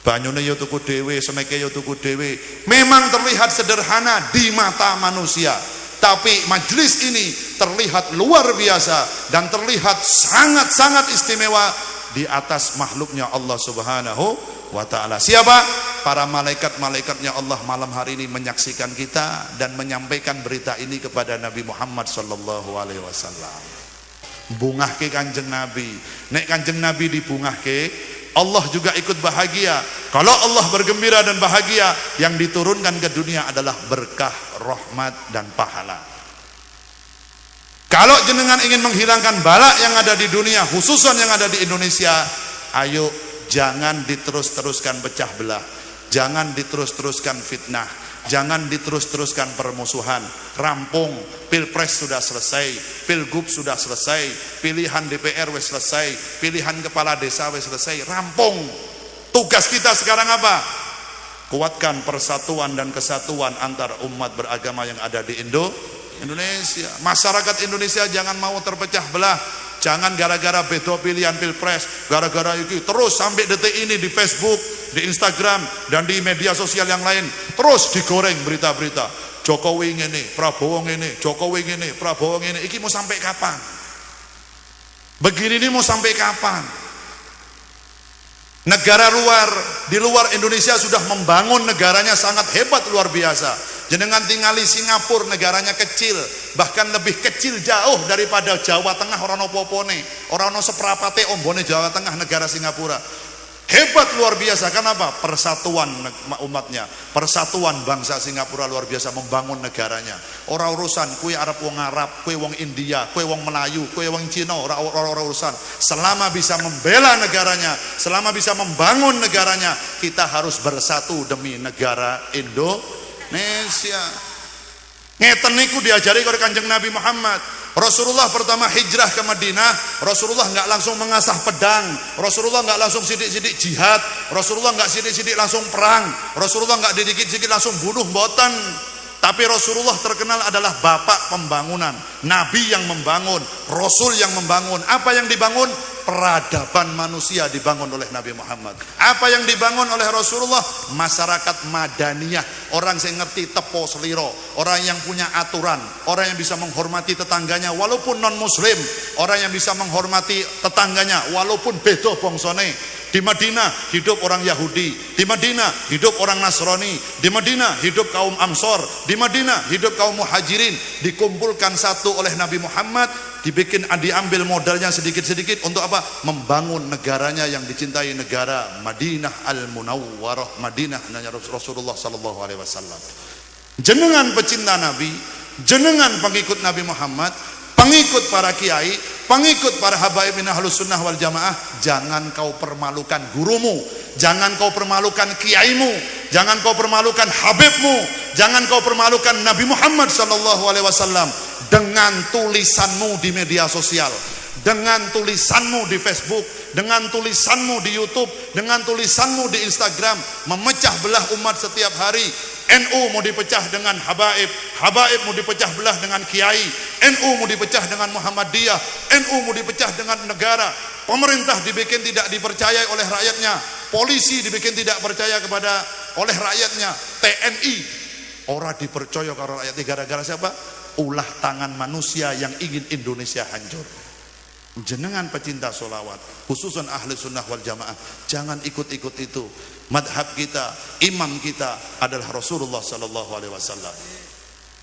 Banyune yo tuku dhewe, seneke yo tuku dhewe. Memang terlihat sederhana di mata manusia, tapi majlis ini terlihat luar biasa dan terlihat sangat-sangat istimewa di atas makhluknya Allah Subhanahu wa ta'ala. Siapa? Para malaikat-malaikatnya Allah malam hari ini menyaksikan kita dan menyampaikan berita ini kepada Nabi Muhammad sallallahu alaihi wasallam. Bungahke Kanjeng Nabi. Nek Kanjeng Nabi dibungahke, Allah juga ikut bahagia. Kalau Allah bergembira dan bahagia, yang diturunkan ke dunia adalah berkah, rahmat dan pahala. Kalau jenengan ingin menghilangkan bala yang ada di dunia, khususan yang ada di Indonesia, ayo jangan diterus-teruskan pecah belah, jangan diterus-teruskan fitnah, jangan diterus-teruskan permusuhan. Rampung, pilpres sudah selesai, pilgub sudah selesai, pilihan DPR wis selesai, pilihan kepala desa wis selesai, rampung. Tugas kita sekarang apa? Kuatkan persatuan dan kesatuan antar umat beragama yang ada di Indonesia. Masyarakat Indonesia jangan mau terpecah belah. Jangan gara-gara beda pilihan pilpres, gara-gara itu terus sampai detik ini di Facebook, di Instagram dan di media sosial yang lain terus digoreng berita-berita. Jokowi ngene, Prabowo ngene, Jokowi ngene, Prabowo ngene. Iki mau sampai kapan? Begini ini mau sampai kapan? Negara luar, di luar Indonesia sudah membangun negaranya sangat hebat luar biasa. Jenengan tinggali Singapura, negaranya kecil, bahkan lebih kecil jauh daripada Jawa Tengah. Orang opopone, orang seperapate ombone Jawa Tengah, negara Singapura. Hebat luar biasa. Kenapa? Persatuan umatnya, persatuan bangsa Singapura luar biasa membangun negaranya. Orang urusan kue Arab wong Arab, kue wong India, kue wong Melayu, kue wong Cina, orang urusan. Selama bisa membela negaranya, selama bisa membangun negaranya, kita harus bersatu demi negara Indonesia. Ngeten niku diajari oleh Kanjeng Nabi Muhammad. Rasulullah pertama hijrah ke Madinah, Rasulullah nggak langsung mengasah pedang, Rasulullah nggak langsung sidik-sidik jihad, Rasulullah nggak sidik-sidik langsung perang, Rasulullah nggak dikit-dikit langsung bunuh mboten. Tapi Rasulullah terkenal adalah bapak pembangunan, Nabi yang membangun, Rasul yang membangun. Apa yang dibangun? Peradaban manusia dibangun oleh Nabi Muhammad. Apa yang dibangun oleh Rasulullah? Masyarakat madaniyah, orang yang ngerti tepo seliro, orang yang punya aturan, orang yang bisa menghormati tetangganya walaupun non muslim, orang yang bisa menghormati tetangganya walaupun beda bongsone. Di Madinah hidup orang Yahudi, di Madinah hidup orang Nasrani, di Madinah hidup kaum Ansor, di Madinah hidup kaum Muhajirin, dikumpulkan satu oleh Nabi Muhammad, diambil modalnya sedikit-sedikit untuk apa? Membangun negaranya yang dicintai, negara Madinah Al-Munawwarah, Madinah nanya Rasulullah sallallahu alaihi wasallam. Jenengan pecinta Nabi, jenengan pengikut Nabi Muhammad, pengikut para kiai, pengikut para habaib min ahlus sunnah wal jamaah, jangan kau permalukan gurumu, jangan kau permalukan kiaimu, jangan kau permalukan habibmu, jangan kau permalukan Nabi Muhammad sallallahu alaihi wasallam dengan tulisanmu di media sosial, dengan tulisanmu di Facebook, dengan tulisanmu di YouTube, dengan tulisanmu di Instagram, memecah belah umat setiap hari. NU mau dipecah dengan habaib, habaib mau dipecah belah dengan kiai, NU mau dipecah dengan Muhammadiyah, NU mau dipecah dengan negara. Pemerintah dibikin tidak dipercayai oleh rakyatnya, polisi dibikin tidak percaya kepada oleh rakyatnya, TNI ora dipercaya karo rakyat. Gara-gara siapa? Ulah tangan manusia yang ingin Indonesia hancur. Jenengan pecinta sholawat, khususan ahli sunnah wal jamaah, jangan ikut-ikut itu. Madhab kita, imam kita adalah Rasulullah sallallahu alaihi wasallam.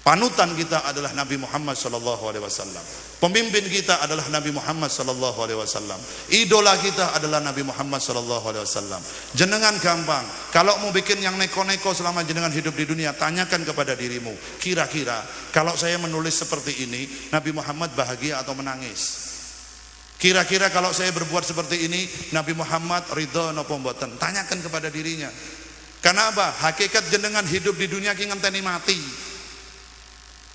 Panutan kita adalah Nabi Muhammad sallallahu alaihi wasallam. Pemimpin kita adalah Nabi Muhammad sallallahu alaihi wasallam. Idola kita adalah Nabi Muhammad sallallahu alaihi wasallam. Jenengan gampang, kalau mau bikin yang neko-neko selama jenengan hidup di dunia, tanyakan kepada dirimu, kira-kira kalau saya menulis seperti ini, Nabi Muhammad bahagia atau menangis? Kira-kira kalau saya berbuat seperti ini, Nabi Muhammad ridho napa mboten? Tanyakan kepada dirinya. Karena apa? Hakikat jenengan hidup di dunia ki ngenteni mati.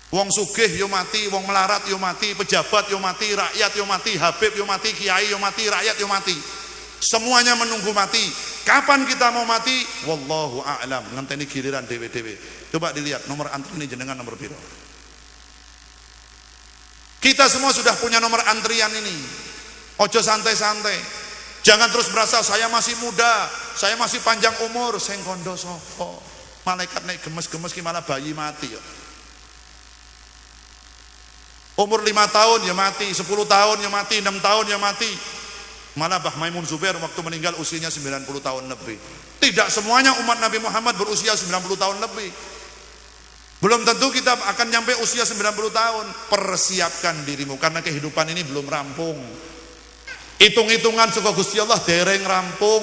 Wong sugih yo mati, wong melarat yo mati, pejabat yo mati, rakyat yo mati, habib yo mati, kiai yo mati, rakyat yo mati. Semuanya menunggu mati. Kapan kita mau mati? Wallahu a'lam. Ngenteni giliran dewe-dewe. Coba dilihat nomor antri ini jenengan nomor piro? Kita semua sudah punya nomor antrian ini. Ojo santai-santai. Jangan terus merasa saya masih muda, saya masih panjang umur, sing kondo sapa. Malaikat nek gemes-gemes ki malah bayi mati ya. Umur 5 tahun ya mati, 10 tahun ya mati, 6 tahun ya mati. Malah Mbah Maimun Zubair waktu meninggal usianya 90 tahun lebih. Tidak semuanya umat Nabi Muhammad berusia 90 tahun lebih. Belum tentu kita akan nyampe usia 90 tahun. Persiapkan dirimu karena kehidupan ini belum rampung. Hitung-hitungan saka Gusti Allah dereng rampung.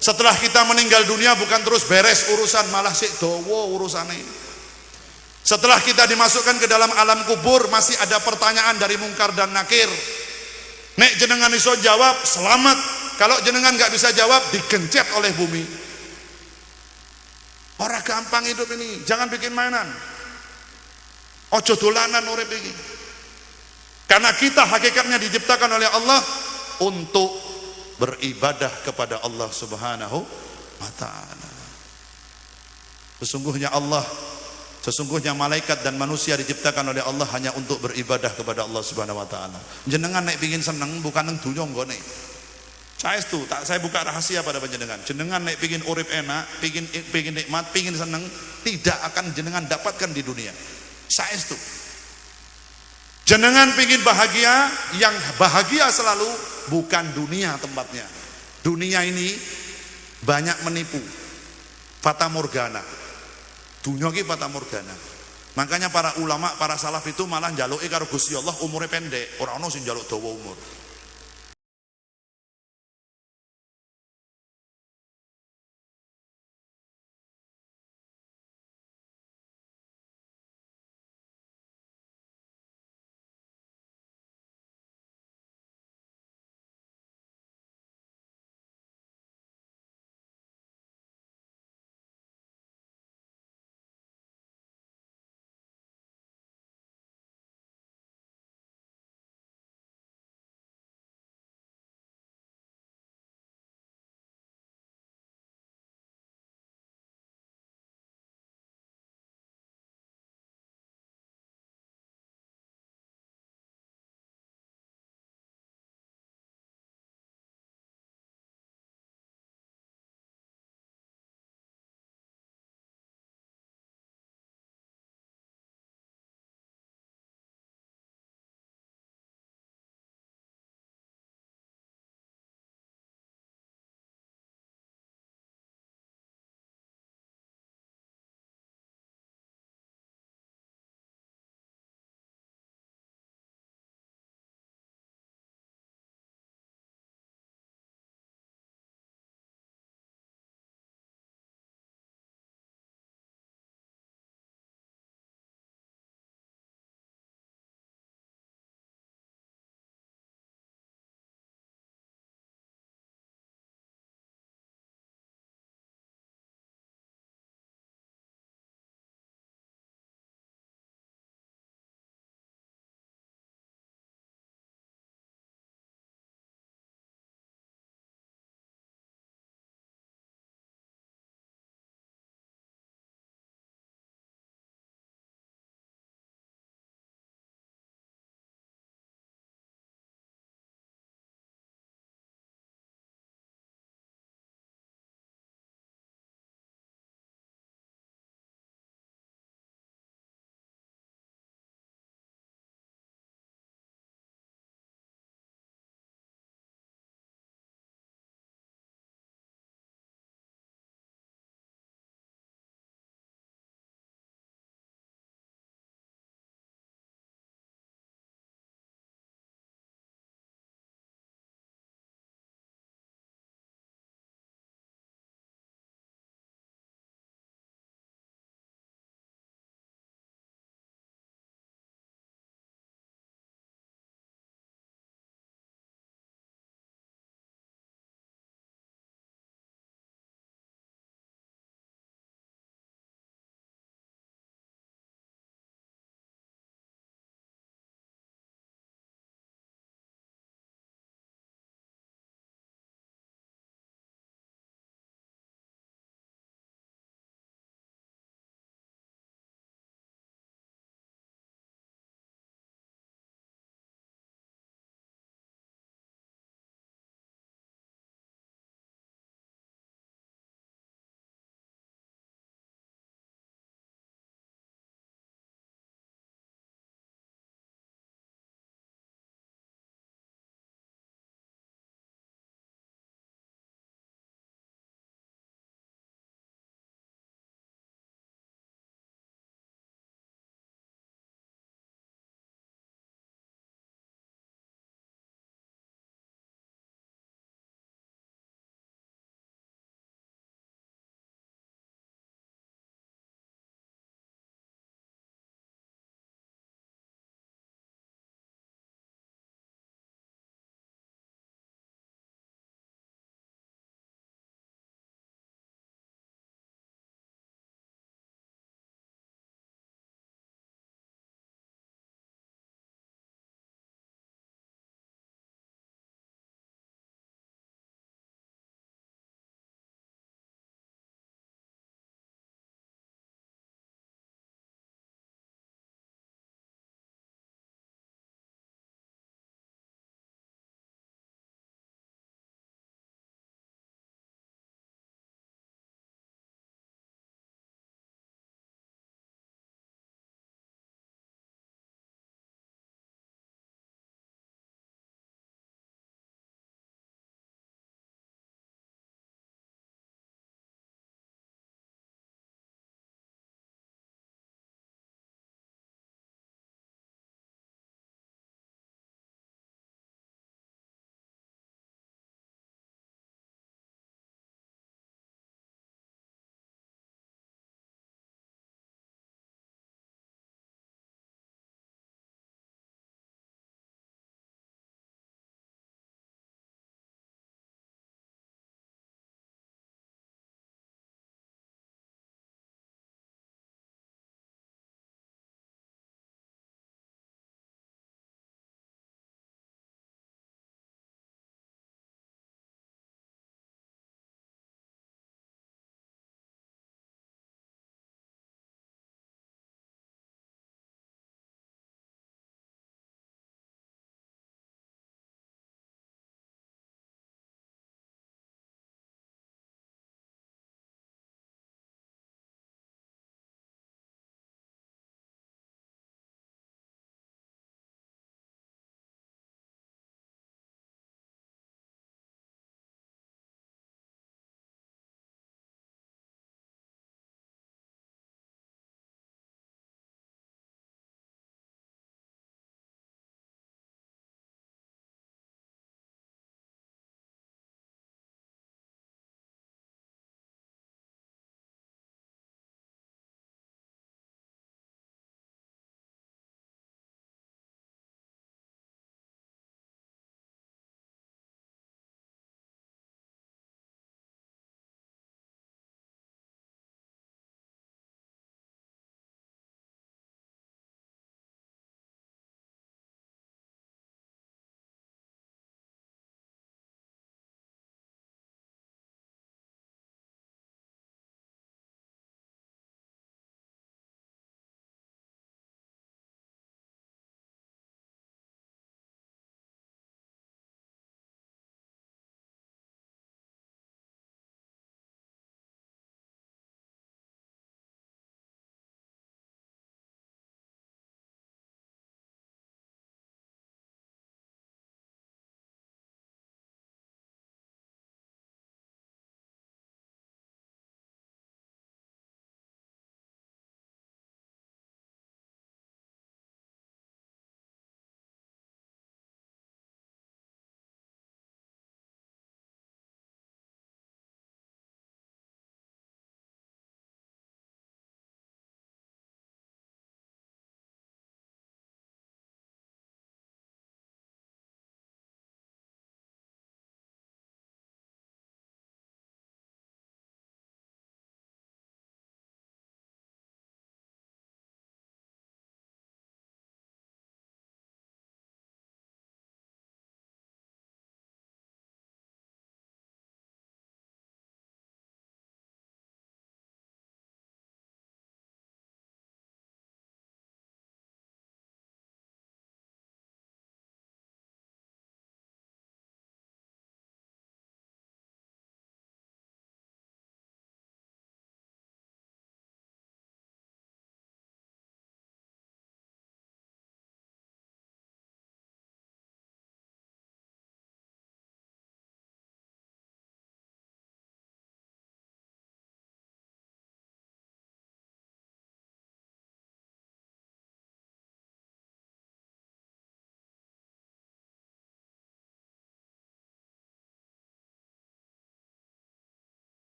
Setelah kita meninggal dunia bukan terus beres urusan, malah sik dawa urusane. Setelah kita dimasukkan ke dalam alam kubur masih ada pertanyaan dari mungkar dan nakir. Nek jenengan iso jawab selamat, kalau jenengan nggak bisa jawab digencet oleh bumi. Orang gampang hidup ini, jangan bikin mainan. Ojo dolanan urip iki. Karena kita hakikatnya diciptakan oleh Allah untuk beribadah kepada Allah Subhanahu wa taala. Sesungguhnya malaikat dan manusia diciptakan oleh Allah hanya untuk beribadah kepada Allah Subhanahu wa taala. Jenengan nek pengin seneng bukan nang dunya nggone. Saestu, saya buka rahasia pada panjenengan. Jenengan nek pengin urip enak, pengin nikmat, pengin seneng, tidak akan jenengan dapatkan di dunia. Saestu. Jenengan pengin bahagia, yang bahagia selalu bukan dunia tempatnya. Dunia ini banyak menipu. Fata morgana. Dunia ki fata morgana. Makanya para ulama, para salaf itu malah njaluke karo Gusti Allah umure pendek, ora ono sing njaluk dawa umur.